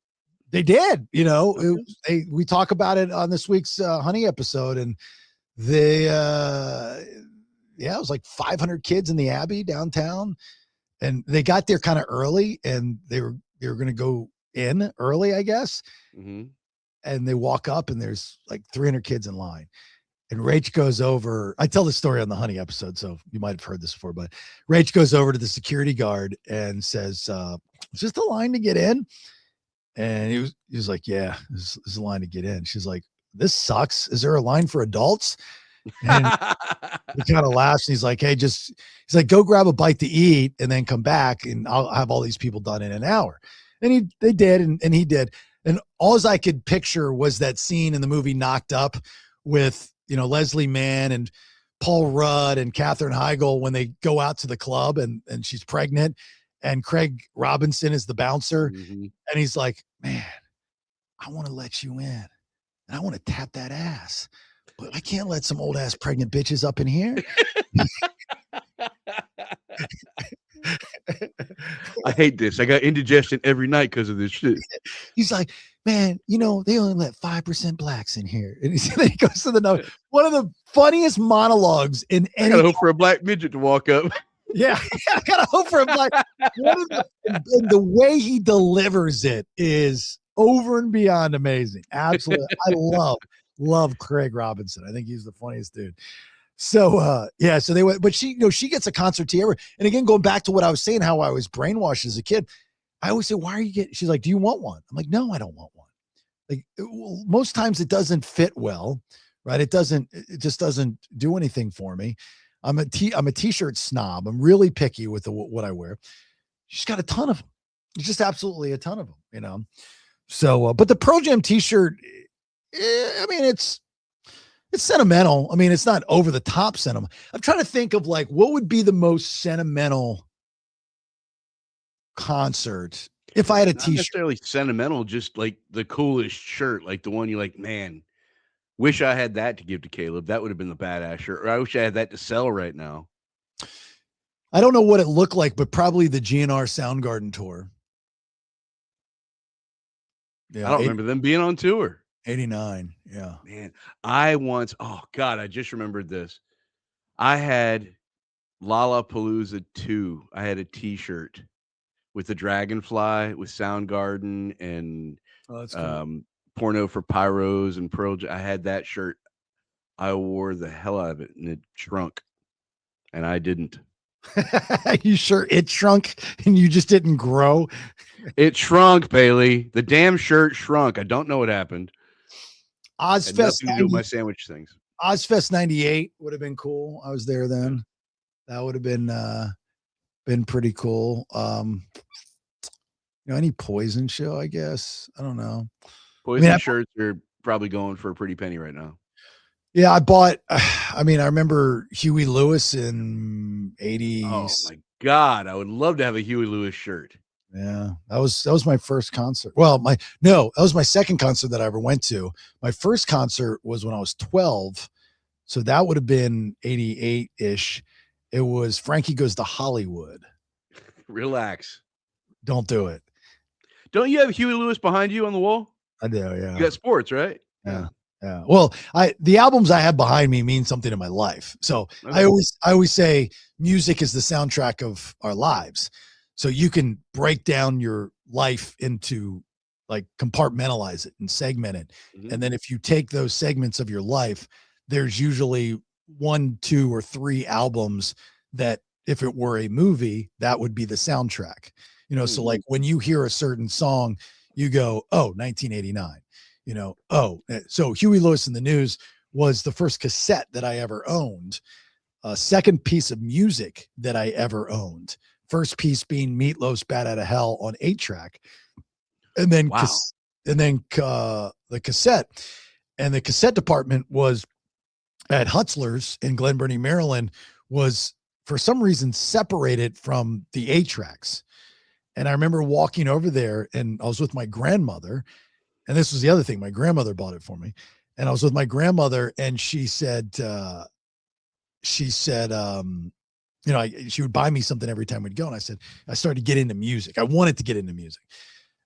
They did, we talk about it on this week's Honey episode, and they, it was like 500 kids in the Abbey downtown, and they got there kind of early, and they were going to go in early, I guess. Mm-hmm. And they walk up, and there's like 300 kids in line, and Rach goes over. I tell the story on the Honey episode, so you might have heard this before, but Rach goes over to the security guard and says, "Is this the line to get in?" And he was like, yeah, this is a line to get in. She's like, this sucks. Is there a line for adults? And he kind of laughs. And he's like, hey, he's like, go grab a bite to eat and then come back and I'll have all these people done in an hour. And they did. And he did. And all I could picture was that scene in the movie Knocked Up with, Leslie Mann and Paul Rudd and Katherine Heigl when they go out to the club and she's pregnant. And Craig Robinson is the bouncer. Mm-hmm. And he's like, man, I want to let you in. And I want to tap that ass. But I can't let some old ass pregnant bitches up in here. I hate this. I got indigestion every night because of this shit. He's like, man, they only let 5% blacks in here. And then he goes to the note. One of the funniest monologues in any. I gotta hope for a black midget to walk up. Yeah, I gotta hope for him. Like, and the way he delivers it is over and beyond amazing. Absolutely, I love Craig Robinson. I think he's the funniest dude. So, so they went, but she gets a concert tee. And again, going back to what I was saying, how I was brainwashed as a kid, I always say, "Why are you getting?" She's like, "Do you want one?" I'm like, "No, I don't want one." Like, most times it doesn't fit well, right? It just doesn't do anything for me. I'm a t-shirt snob. I'm really picky with what I wear. She's got a ton of them. Just absolutely a ton of them, So, but the Pearl Jam t-shirt, I mean, it's sentimental. I mean, it's not over the top sentimental. I'm trying to think of like, what would be the most sentimental concert if I had a not t-shirt? Necessarily sentimental, just like the coolest shirt, like the one you like, man. Wish I had that to give to Caleb. That would have been the badass shirt. Or I wish I had that to sell right now. I don't know what it looked like, but probably the GNR Soundgarden tour. Yeah, I don't remember them being on tour. 89. Yeah. Man, oh God, I just remembered this. I had Lollapalooza 2. I had a t-shirt with the Dragonfly, with Soundgarden, and Oh, that's cool. Porno for Pyros and I had that shirt. I wore the hell out of it, and it shrunk, and I didn't. You sure it shrunk and you just didn't grow? It shrunk, Bailey. The damn shirt shrunk. I don't know what happened. Had Ozfest nothing to do with my sandwich things. Ozfest 98 would have been cool. I was there then. That would have been pretty cool. Any Poison show, I guess. I don't know. Poison shirts are probably going for a pretty penny right now. Yeah, I bought. I remember Huey Lewis in '80s. Oh my God, I would love to have a Huey Lewis shirt. Yeah, that was my first concert. Well, that was my second concert that I ever went to. My first concert was when I was 12, so that would have been '88-ish. It was Frankie Goes to Hollywood. Relax. Don't do it. Don't you have Huey Lewis behind you on the wall? I do, yeah. You got sports, right? Yeah. Yeah. Well, the albums I have behind me mean something in my life. So okay. I always say music is the soundtrack of our lives. So you can break down your life into like compartmentalize it and segment it. Mm-hmm. And then if you take those segments of your life, there's usually 1, 2, or 3 albums that if it were a movie, that would be the soundtrack. Mm-hmm. So like when you hear a certain song, you go, oh, 1989. So Huey Lewis in the News was the first cassette that I ever owned. Second piece of music that I ever owned. First piece being Meatloaf's Bat Out of Hell on 8-track. And then, wow. The cassette. And the cassette department was at Hutzler's in Glen Burnie, Maryland, was for some reason separated from the 8-tracks. And I remember walking over there and I was with my grandmother. And this was the other thing. My grandmother bought it for me. And I was with my grandmother and she said, she would buy me something every time we'd go. And I started to get into music. I wanted to get into music.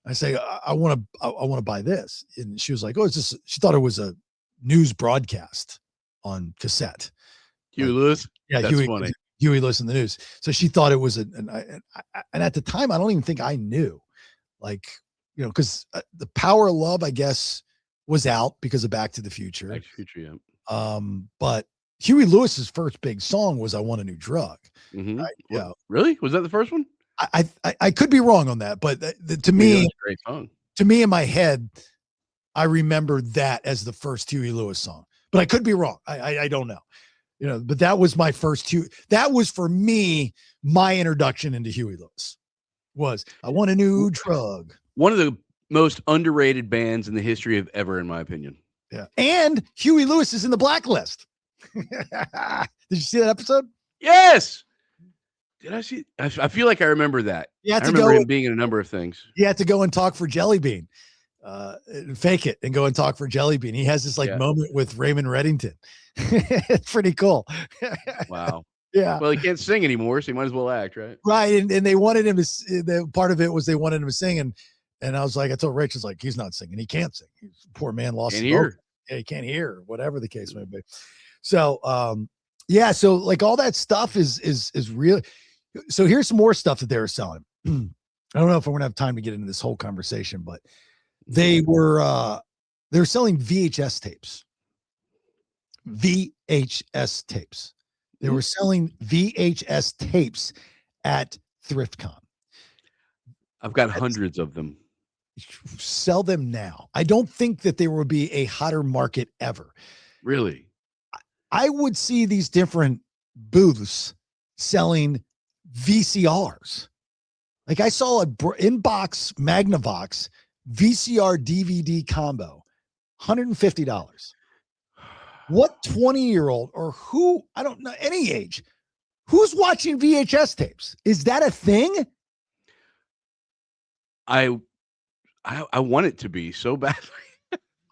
I say, I want to buy this. And she was like, oh, she thought it was a news broadcast on cassette. Huey Lewis? Yeah. That's funny. Huey Lewis in the News. So she thought it was and at the time, I don't even think I knew, because the Power of Love, I guess, was out because of Back to the Future. Back to the Future, yeah. But Huey Lewis's first big song was "I Want a New Drug." Mm-hmm. Yeah, really? Was that the first one? I could be wrong on that, but to me, a great song. To me, in my head, I remember that as the first Huey Lewis song, but I could be wrong. I don't know. But that was my first that was for me, my introduction into Huey Lewis was "I Want a New Drug." One of the most underrated bands in the history of ever, in my opinion. Yeah. And Huey Lewis is in the Blacklist. Did you see that episode? Yes. Did I see? I feel like I remember that. I remember him being in a number of things. You had to go and talk for Jelly Bean. Fake it and go and talk for Jelly Bean. He has this moment with Raymond Reddington. It's pretty cool. Wow. Yeah. Well, he can't sing anymore, so he might as well act, right? Right. And they wanted him to, the part of it was they wanted him to sing. And I was like, I told Rachel's like, he's not singing. He can't sing. Poor man lost his voice. Yeah, he can't hear, whatever the case may be. So, so like all that stuff is real. So here's some more stuff that they were selling. I don't know if I'm going to have time to get into this whole conversation, but they were selling VHS tapes. VHS tapes. They were selling VHS tapes at Thrift Con. I've got hundreds of them. Sell them now. I don't think that there will be a hotter market ever. Really? I would see these different booths selling VCRs. Like I saw a Inbox Magnavox VCR DVD combo, $150. What 20-year-old or who, I don't know, any age, who's watching VHS tapes? Is that a thing? I want it to be so badly.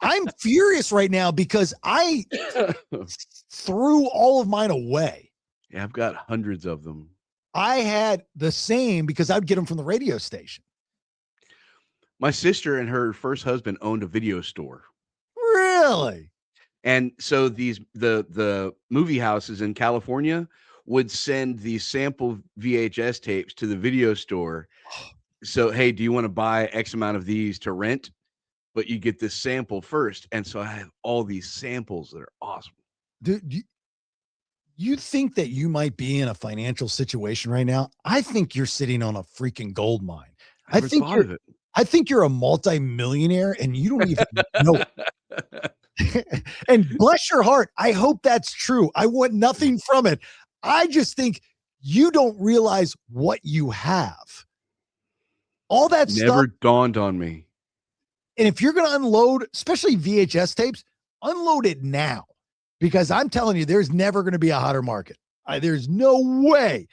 I'm furious right now because I threw all of mine away. Yeah, I've got hundreds of them. I had the same because I'd get them from the radio station. My sister and her first husband owned a video store. Really? And so the movie houses in California would send these sample VHS tapes to the video store, So, hey, do you want to buy X amount of these to rent? But you get this sample first. And so I have all these samples that are awesome. Dude, you think that you might be in a financial situation right now? I think you're sitting on a freaking gold mine. I I never think thought of it. I think you're a multi-millionaire and you don't even know it. And bless your heart, I hope that's true. I want nothing from it. I just think you don't realize what you have. All that Never stuff. dawned on me. And if you're going to unload, especially VHS tapes, unload it now, because I'm telling you, there's never going to be a hotter market. There's no way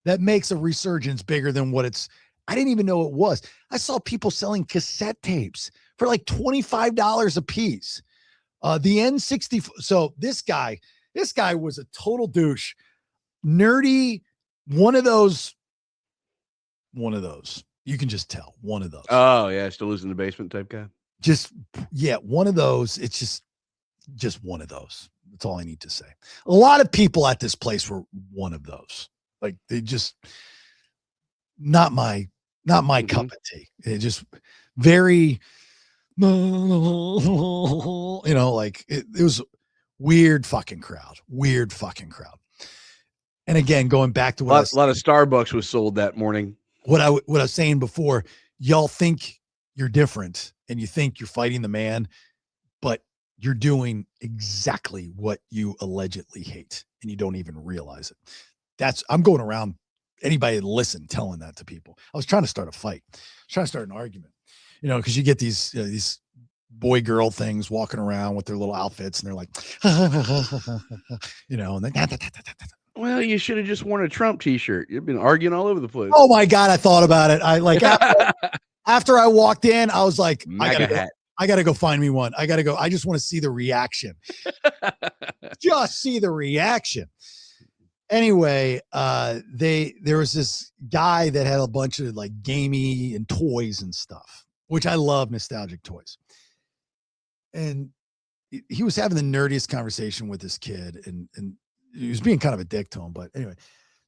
that makes a resurgence bigger than what it's. I didn't even know it was. I saw people selling cassette tapes for like $25 a piece. The N60. So this guy was a total douche, nerdy. One of those. You can just tell one of those. Oh yeah, still lives in the basement type guy. One of those. It's just one of those. That's all I need to say. A lot of people at this place were one of those. Like they just not my cup of tea. It just very, like it was weird fucking crowd. And again, going back to a lot of Starbucks was sold that morning. What I was saying before, y'all think you're different and you think you're fighting the man, but you're doing exactly what you allegedly hate and you don't even realize it. I'm going around anybody that listen telling that to people. I was trying to start a fight. I was trying to start an argument, because you get these boy girl things walking around with their little outfits and they're like, and then well, you should have just worn a Trump t-shirt. You've been arguing all over the place. Oh my God. I thought about it. I like, after I walked in, I was like, I gotta go find me one. I just want to see the reaction. Just see the reaction. Anyway, there was this guy that had a bunch of like gamey and toys and stuff, which I love, nostalgic toys. And he was having the nerdiest conversation with this kid, and he was being kind of a dick to him. But anyway,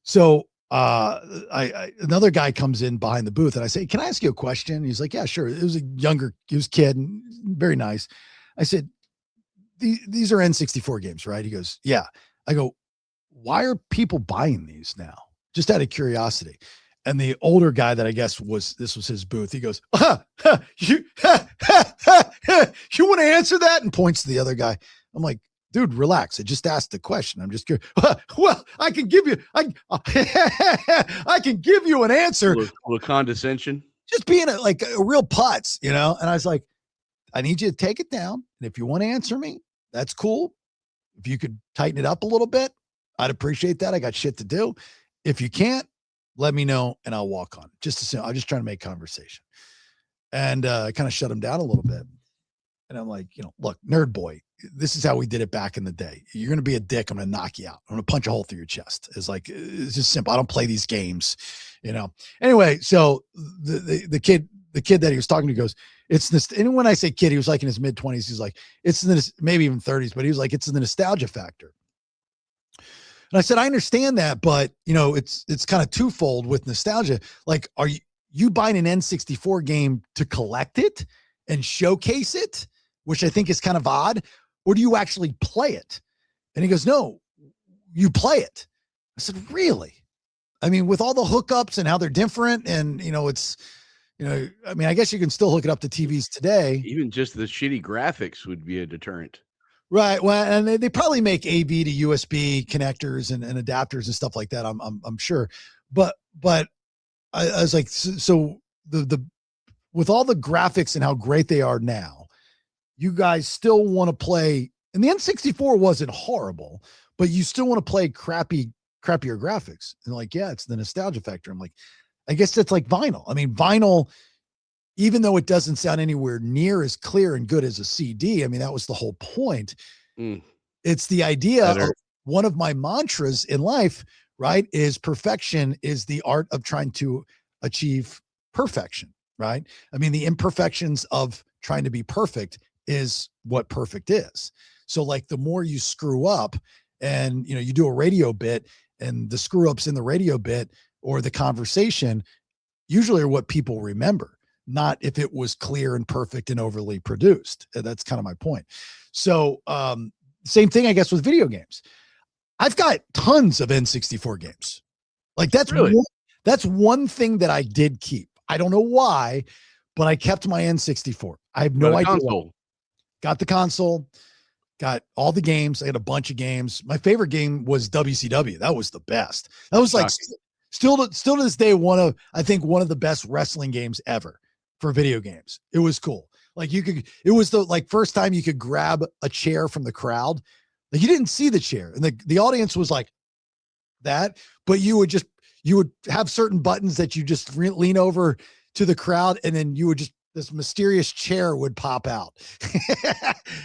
so another guy comes in behind the booth and I say, "Can I ask you a question?" He's like, "Yeah, sure." It was he was a kid and very nice. I said, these are N64 games, right? He goes, "Yeah." I go, "Why are people buying these now?" Just out of curiosity. And the older guy that I guess this was his booth. He goes, you want to answer that? And points to the other guy. I'm like, dude, relax. I just asked the question. I'm just curious. Well, I can give you an answer. A little condescension. Just being a real putz, And I was like, I need you to take it down. And if you want to answer me, that's cool. If you could tighten it up a little bit, I'd appreciate that. I got shit to do. If you can't, let me know and I'll walk on. I'm just trying to make conversation. And I kind of shut him down a little bit. And I'm like, look, nerd boy, this is how we did it back in the day. You're going to be a dick. I'm going to knock you out. I'm going to punch a hole through your chest. It's just simple. I don't play these games, Anyway, so the kid that he was talking to goes, it's this. And when I say kid, he was like in his mid 20s. He's like, it's this, maybe even 30s, but he was like, it's the nostalgia factor. And I said, I understand that, but it's kind of twofold with nostalgia. Like, are you buying an N64 game to collect it and showcase it, which I think is kind of odd, or do you actually play it? And he goes, no, you play it. I said, really? I mean, with all the hookups and how they're different, and I guess you can still hook it up to TVs today. Even just the shitty graphics would be a deterrent. Right. Well, and they probably make AV to USB connectors and adapters and stuff like that. I'm sure. But I was like, so the with all the graphics and how great they are now, you guys still want to play, and the N64 wasn't horrible, but you still want to play crappier graphics. And like, yeah, it's the nostalgia factor. I'm like, I guess that's like vinyl. I mean, vinyl, even though it doesn't sound anywhere near as clear and good as a CD, I mean, that was the whole point. It's the idea of one of my mantras in life, right, is perfection is the art of trying to achieve perfection, right? I mean, the imperfections of trying to be perfect is what perfect is. So like the more you screw up and, you do a radio bit and the screw ups in the radio bit or the conversation usually are what people remember, not if it was clear and perfect and overly produced. That's kind of my point. So same thing, I guess, with video games. I've got tons of N64 games. Like Really? that's one thing that I did keep. I don't know why, but I kept my N64. I have no Got a idea. console. Got the console, got all the games. I had a bunch of games. My favorite game was WCW. That was the best. That was like still to this day I think one of the best wrestling games ever for video games. It was cool. Like it was the like first time you could grab a chair from the crowd. Like you didn't see the chair, and the audience was like that, but you would have certain buttons that you just lean over to the crowd, and then you would just this mysterious chair would pop out.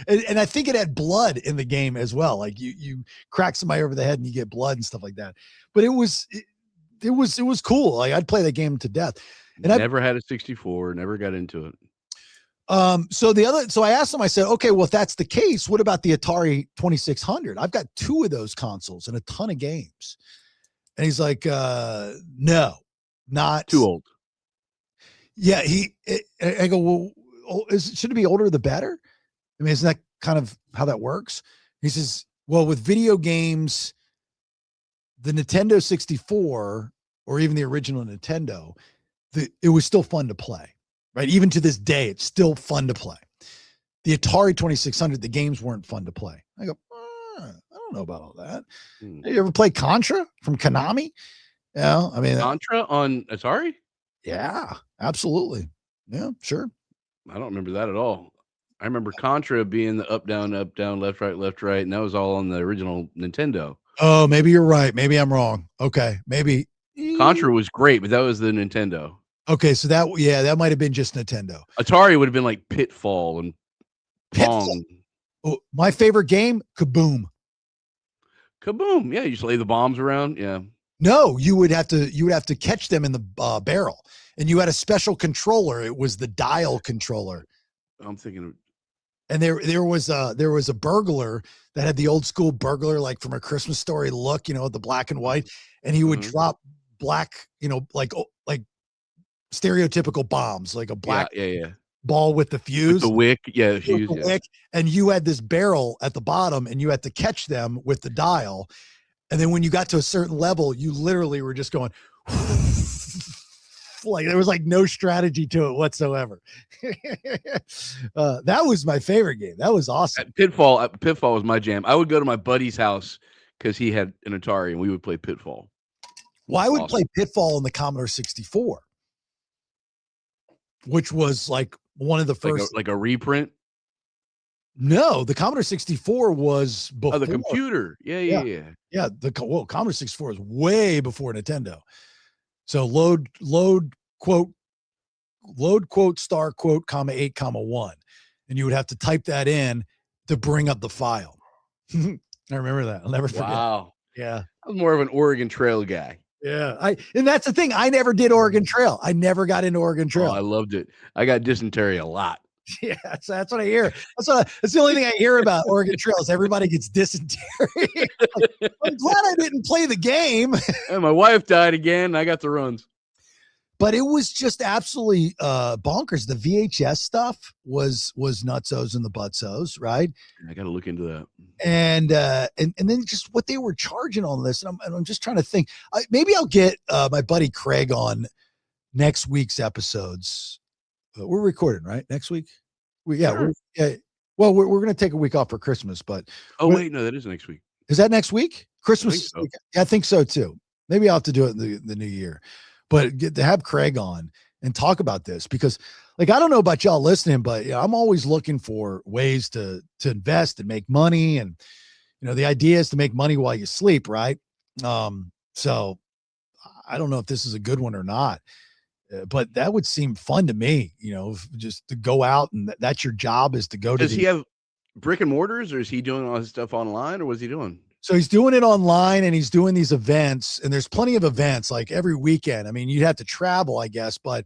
and I think it had blood in the game as well. Like you crack somebody over the head and you get blood and stuff like that. But it was cool. Like I'd play that game to death. And I never had a 64, never got into it. So I asked him, I said, okay, well, if that's the case, what about the Atari 2600? I've got 2 of those consoles and a ton of games. And he's like, no, not too old. Yeah. I go, well, should it be older the better? I mean, isn't that kind of how that works? He says, well, with video games, the Nintendo 64 or even the original Nintendo, it was still fun to play, right? Even to this day, it's still fun to play. The Atari 2600, the games weren't fun to play. I go, I don't know about all that. You ever play Contra from Konami? Yeah, I mean Contra on Atari? Yeah, absolutely. Yeah, sure. I don't remember that at all. I remember Contra being the up, down, left, right, and that was all on the original Nintendo. Oh, maybe you're right. Maybe I'm wrong. Okay, maybe Contra was great, but that was the Nintendo. Okay, so that might have been just Nintendo. Atari would have been like Pitfall and Pong. Oh, my favorite game, Kaboom. Kaboom! Yeah, you just lay the bombs around. Yeah. No, you would have to catch them in the barrel, and you had a special controller. It was the dial controller. I'm thinking of. And there was a burglar that had the old school burglar, like from A Christmas Story look, the black and white, and he would drop black, like stereotypical bombs, like a black ball with the fuse, with the wick, the fuse, wick, and you had this barrel at the bottom, and you had to catch them with the dial, and then when you got to a certain level, you literally were just going. Like there was like no strategy to it whatsoever. That was my favorite game. That was awesome. Pitfall was my jam. I would go to my buddy's house because he had an Atari and we would play Pitfall. Well, I would play Pitfall on the Commodore 64, which was like one of the first, like a reprint. No, the Commodore 64 was before the computer. Yeah. Commodore 64 is way before Nintendo. So load quote star quote comma 8 comma 1, and you would have to type that in to bring up the file. I remember that. I'll never forget. Wow. Yeah. I was more of an Oregon Trail guy. Yeah. And that's the thing. I never did Oregon Trail. I never got into Oregon Trail. Oh, I loved it. I got dysentery a lot. Yeah, that's what I hear. That's the only thing I hear about Oregon Trails. Everybody gets dysentery. I'm glad I didn't play the game. And my wife died again. I got the runs. But it was just absolutely bonkers. The VHS stuff was nutsos and the butsos, right? I got to look into that. And then just what they were charging on this. And I'm just trying to think. Maybe I'll get my buddy Craig on next week's episodes. We're recording, right? Next week? Sure. Well, we're going to take a week off for Christmas, but. Oh, wait, no, that is next week. Is that next week? Christmas? I think so. Yeah, I think so too. Maybe I'll have to do it in the new year. But get to have Craig on and talk about this because, like, I don't know about y'all listening, but I'm always looking for ways to invest and make money. And, the idea is to make money while you sleep, right? So I don't know if this is a good one or not. But that would seem fun to me, just to go out and that's your job is to go to. Does he have brick and mortars or is he doing all his stuff online or what's he doing? So he's doing it online and he's doing these events and there's plenty of events like every weekend. I mean, you'd have to travel, I guess, but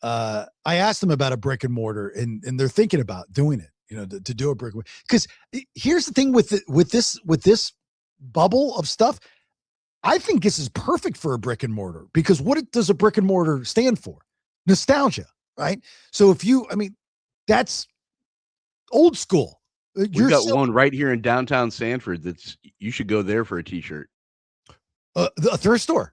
I asked them about a brick and mortar and they're thinking about doing it, to do a brick. Because here's the thing with this bubble of stuff. I think this is perfect for a brick and mortar because does a brick and mortar stand for? Nostalgia, right? So that's old school. We've got one right here in downtown Sanford. You should go there for a t-shirt. A thrift store.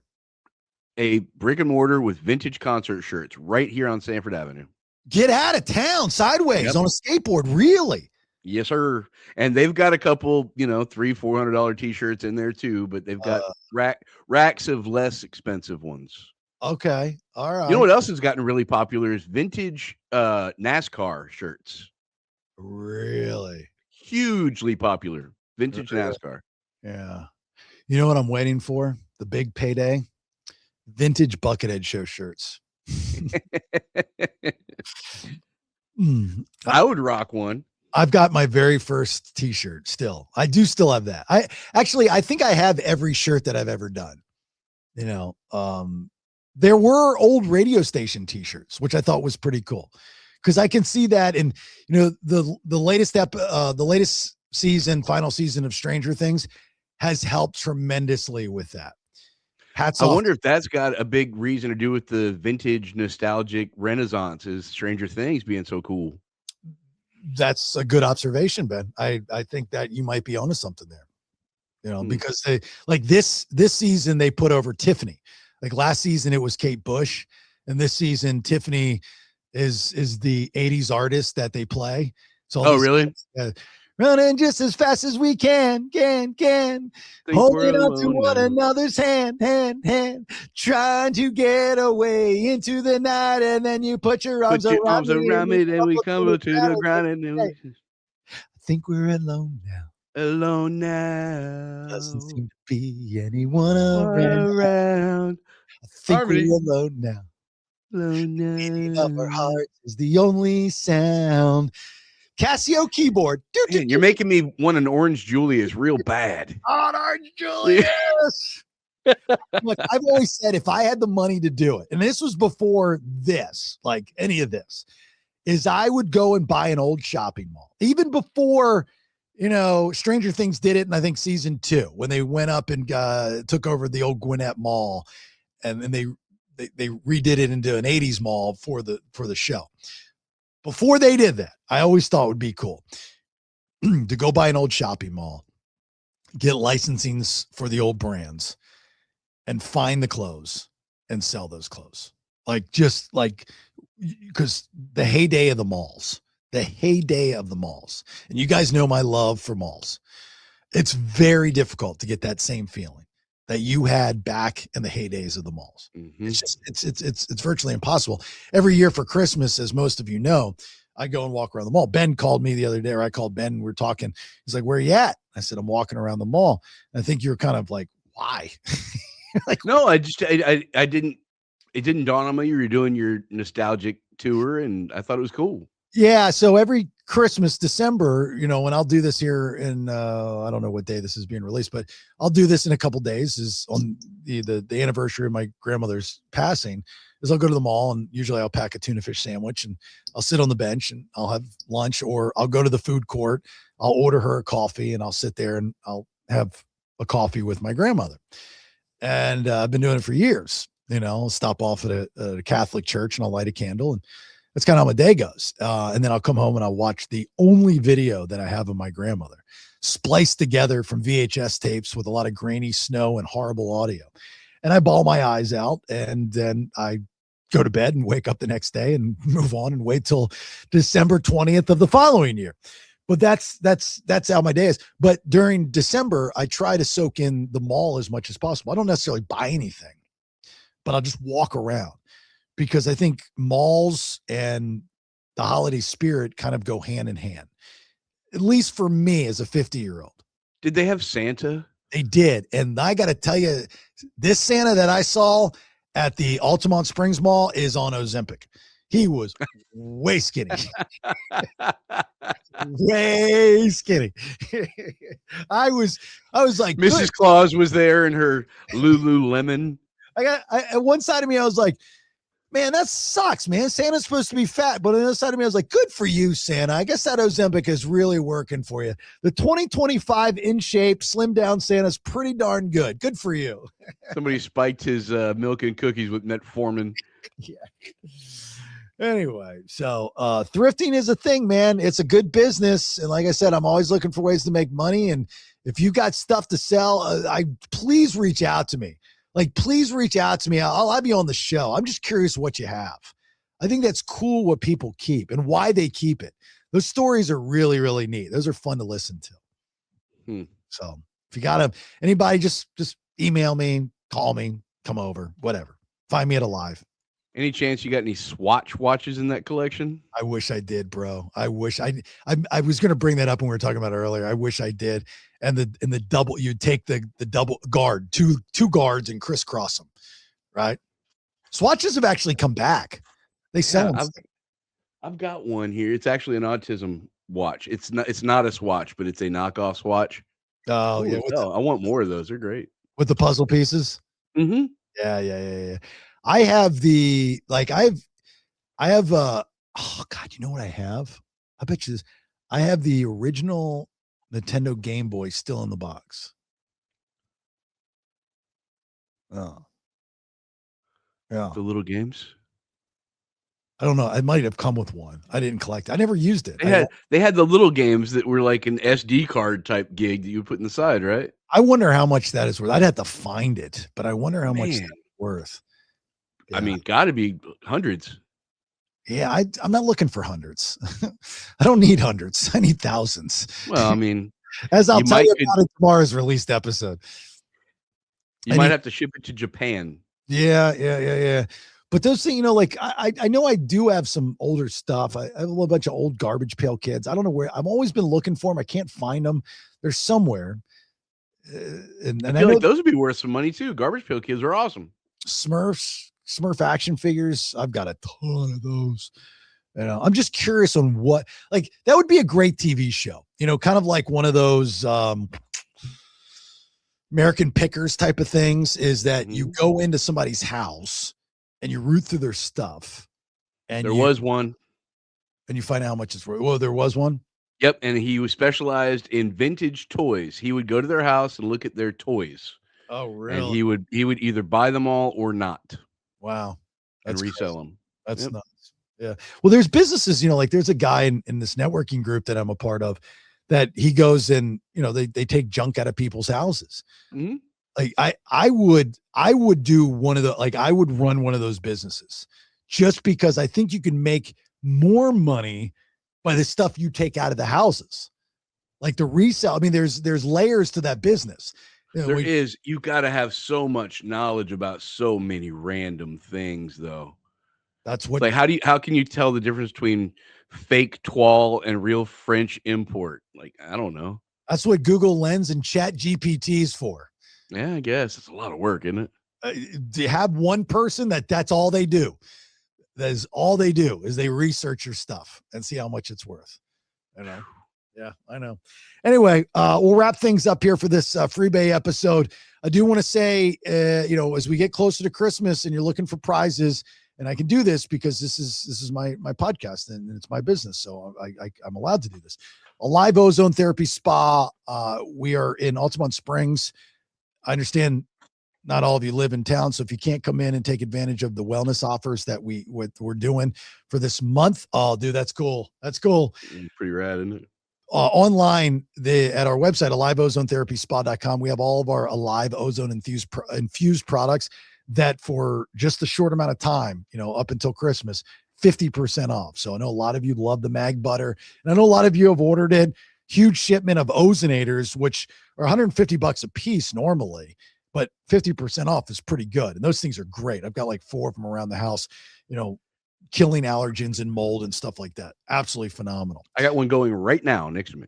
A brick and mortar with vintage concert shirts right here on Sanford Avenue. Get out of town sideways on a skateboard. Really? Yes, sir. And they've got a couple, $300-$400 t-shirts in there too, but they've got racks of less expensive ones. Okay. All right. You know what else has gotten really popular is vintage NASCAR shirts. Really? Hugely popular. Vintage NASCAR. Yeah. You know what I'm waiting for? The big payday? Vintage Buckethead Show shirts. I would rock one. I've got my very first t-shirt still. I do still have that. I think I have every shirt that I've ever done. There were old radio station t-shirts, which I thought was pretty cool. Because I can see that in, the latest final season of Stranger Things has helped tremendously with that. Hats off. I wonder if that's got a big reason to do with the vintage nostalgic renaissance is Stranger Things being so cool. That's a good observation, Ben. I think that you might be onto something there. Because they this season they put over Tiffany. Like last season it was Kate Bush, and this season Tiffany is the 80s artist that they play. So really? Running just as fast as we can, holding on to one another's hand, trying to get away into the night, and then you put your arms around me, and we come to the ground, and then I think we're alone now. Alone now. Doesn't seem to be anyone around. I think we're alone now. Beating of our hearts is the only sound. Casio keyboard. Man, you're making me want an Orange Julius real bad. Orange Julius. Look, I've always said if I had the money to do it, and this was before this, like any of this, is I would go and buy an old shopping mall. Even before, Stranger Things did it, and I think season 2, when they went up and took over the old Gwinnett Mall, and then they redid it into an 80s mall for the show. Before they did that, I always thought it would be cool to go buy an old shopping mall, get licensings for the old brands, and find the clothes and sell those clothes. Because the heyday of the malls, and you guys know my love for malls. It's very difficult to get that same feeling that you had back in the heydays of the malls. Mm-hmm. It's virtually impossible. Every year for Christmas, as most of you know, I go and walk around the mall. Ben called me the other day, or I called Ben, and we're talking. He's like, "Where are you at?" I said, "I'm walking around the mall." And I think you're kind of like, "Why?" No, I didn't. It didn't dawn on me you were doing your nostalgic tour, and I thought it was cool. Yeah. So every Christmas, December, when I'll do this here in, I don't know what day this is being released, but I'll do this in a couple days, is on the anniversary of my grandmother's passing, is I'll go to the mall, and usually I'll pack a tuna fish sandwich, and I'll sit on the bench and I'll have lunch, or I'll go to the food court. I'll order her a coffee, and I'll sit there and I'll have a coffee with my grandmother. And I've been doing it for years. I'll stop off at a Catholic church and I'll light a candle, and that's kind of how my day goes. And then I'll come home and I'll watch the only video that I have of my grandmother, spliced together from VHS tapes with a lot of grainy snow and horrible audio. And I bawl my eyes out, and then I go to bed and wake up the next day and move on and wait till December 20th of the following year. But that's how my day is. But during December, I try to soak in the mall as much as possible. I don't necessarily buy anything, but I'll just walk around, because I think malls and the holiday spirit kind of go hand in hand, at least for me as a 50-year-old. Did they have Santa? They did. And I got to tell you, this Santa that I saw at the Altamont Springs Mall is on Ozempic. He was way skinny. Way skinny. I was like, Mrs. Claus was there in her Lululemon. At one side of me, I was like, Man, that sucks, man. Santa's supposed to be fat, but on the other side of me, I was like, good for you, Santa. I guess that Ozempic is really working for you. The 2025 in shape, slim down Santa's pretty darn good. Good for you. Somebody spiked his milk and cookies with metformin. Yeah. Anyway, so thrifting is a thing, man. It's a good business. And like I said, I'm always looking for ways to make money. And if you got stuff to sell, please reach out to me. Like, please reach out to me. I'll have you on the show. I'm just curious what you have. I think that's cool what people keep and why they keep it. Those stories are really, really neat. Those are fun to listen to. So if you got anybody, just email me, call me, come over, whatever. Find me at Alive. Any chance you got any Swatch watches in that collection? I wish I did, bro. I wish I was going to bring that up when we were talking about it earlier. I wish I did. And the double, you'd take the double guard, two guards and crisscross them, right? Swatches have actually come back. They sell them. I've got one here. It's actually an autism watch. It's not a Swatch, but it's a knockoff Swatch. Oh, yeah. I want more of those. They're great. With the puzzle pieces? Mm-hmm. Yeah. I have oh God, you know what I have? I bet you this. I have the original Nintendo Game Boy still in the box. Oh. Yeah. The little games. I don't know. I might have come with one. I didn't collect it. I never used it. They had the little games that were like an SD card type gig that you would put in the side, right? I wonder how much that is worth. I'd have to find it, but I wonder how much that's worth. Yeah. I mean, got to be hundreds. Yeah, I'm not looking for hundreds. I don't need hundreds. I need thousands. Well, I mean, as I'll tell you about in tomorrow's released episode. You might have to ship it to Japan. Yeah. But those things, like I know I do have some older stuff. I have a little bunch of old Garbage Pail Kids. I don't know where. I've always been looking for them. I can't find them. They're somewhere. And I feel like those would be worth some money too. Garbage Pail Kids are awesome. Smurf action figures. I've got a ton of those. I'm just curious on what, like, that would be a great TV show, kind of like one of those American Pickers type of things, is that you go into somebody's house and you root through their stuff. And there was one. And you find out how much it's worth. Well, there was one. Yep. And he was specialized in vintage toys. He would go to their house and look at their toys. Oh, really? And he would either buy them all or not. Wow. And resell them. That's nuts. Yeah. Well, there's businesses, like there's a guy in this networking group that I'm a part of that he goes and, they take junk out of people's houses. Mm-hmm. Like I would do one of the, like, I would run one of those businesses just because I think you can make more money by the stuff you take out of the houses. Like the resale. I mean, there's layers to that business. You got to have so much knowledge about so many random things, though. That's what. Like, how can you tell the difference between fake toile and real French import? Like, I don't know. That's what Google Lens and Chat GPT is for. Yeah, I guess it's a lot of work, isn't it? Do you have one person that's all they do? That is all they do is they research your stuff and see how much it's worth. Yeah, I know. Anyway, we'll wrap things up here for this Freebay episode. I do want to say, as we get closer to Christmas and you're looking for prizes, and I can do this because this is my podcast and it's my business, so I'm allowed to do this. A live ozone therapy spa. We are in Altamont Springs. I understand not all of you live in town, so if you can't come in and take advantage of the wellness offers that we're doing for this month, oh, dude, that's cool. That's cool. Pretty rad, isn't it? Online at our website, aliveozoneTherapySpa.com, we have all of our Alive Ozone infused products that for just a short amount of time, up until Christmas, 50% off. So I know a lot of you love the mag butter, and I know a lot of you have ordered it. Huge shipment of ozonators, which are $150 a piece normally, but 50% off is pretty good. And those things are great. I've got like 4 of them around the house, killing allergens and mold and stuff like that. Absolutely phenomenal. I got one going right now next to me.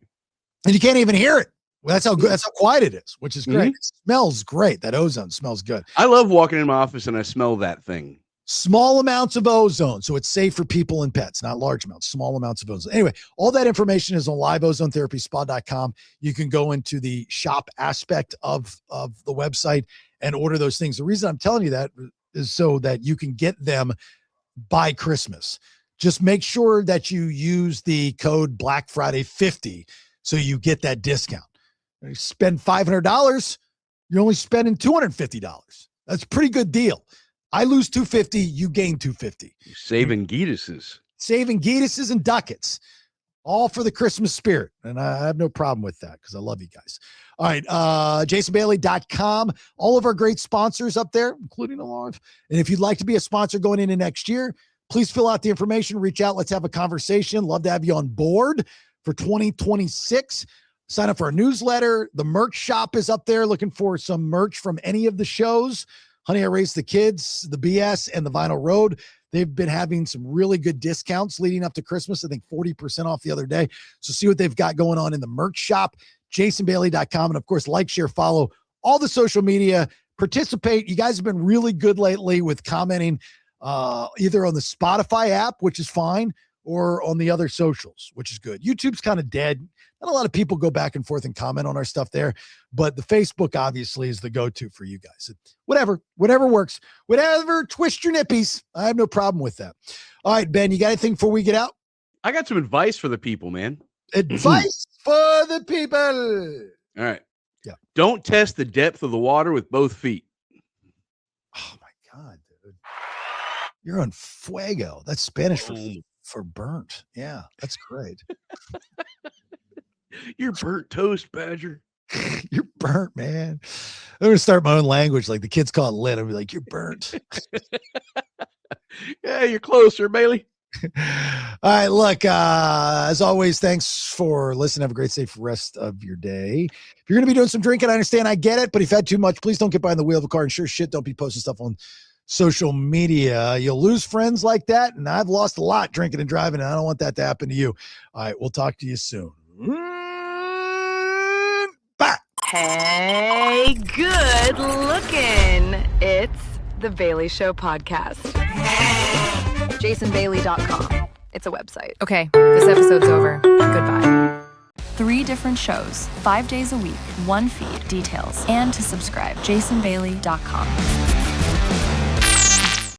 And you can't even hear it. Well, that's how good, that's how quiet it is, which is great. Mm-hmm. It smells great. That ozone smells good. I love walking in my office and I smell that thing. Small amounts of ozone. So it's safe for people and pets, not large amounts, small amounts of ozone. Anyway, all that information is on liveozoneTherapySpa.com. You can go into the shop aspect of the website and order those things. The reason I'm telling you that is so that you can get them by Christmas. Just make sure that you use the code Black Friday 50 so you get that discount. You spend $500, you're only spending $250. That's a pretty good deal. I lose $250, you gain $250. Saving Gitases. Saving Gitases and ducats. All for the Christmas spirit. And I have no problem with that because I love you guys. All right. JasonBailey.com. All of our great sponsors up there, including Alarm. And if you'd like to be a sponsor going into next year, please fill out the information, reach out. Let's have a conversation. Love to have you on board for 2026. Sign up for our newsletter. The merch shop is up there looking for some merch from any of the shows. Honey, I Raised the Kids, the BS, and the Vinyl Road. They've been having some really good discounts leading up to Christmas. I think 40% off the other day. So see what they've got going on in the merch shop, jasonbailey.com. And of course, like, share, follow all the social media, participate. You guys have been really good lately with commenting either on the Spotify app, which is fine, or on the other socials, which is good. YouTube's kind of dead. Not a lot of people go back and forth and comment on our stuff there, but the Facebook obviously is the go-to for you guys. Whatever works, whatever, twist your nippies. I have no problem with that. All right, Ben, you got anything before we get out? I got some advice for the people, man. Advice for the people. All right. Yeah. Don't test the depth of the water with both feet. Oh my God, dude. You're on fuego. That's Spanish for burnt. Yeah, that's great. You're burnt toast, Badger. You're burnt, man. I'm going to start my own language. Like the kids call it lit. I'll be like, you're burnt. Yeah, you're closer, Bailey. All right, look, as always, thanks for listening. Have a great, safe rest of your day. If you're going to be doing some drinking, I understand. I get it. But if you've had too much, please don't get behind the wheel of a car. And sure shit, don't be posting stuff on social media. You'll lose friends like that. And I've lost a lot drinking and driving, and I don't want that to happen to you. All right, we'll talk to you soon. Bye. Hey, good looking. It's the Bailey Show podcast. JasonBailey.com. It's a website. Okay, this episode's over. Goodbye. 3 different shows, 5 days a week, 1 feed, details, and to subscribe, JasonBailey.com.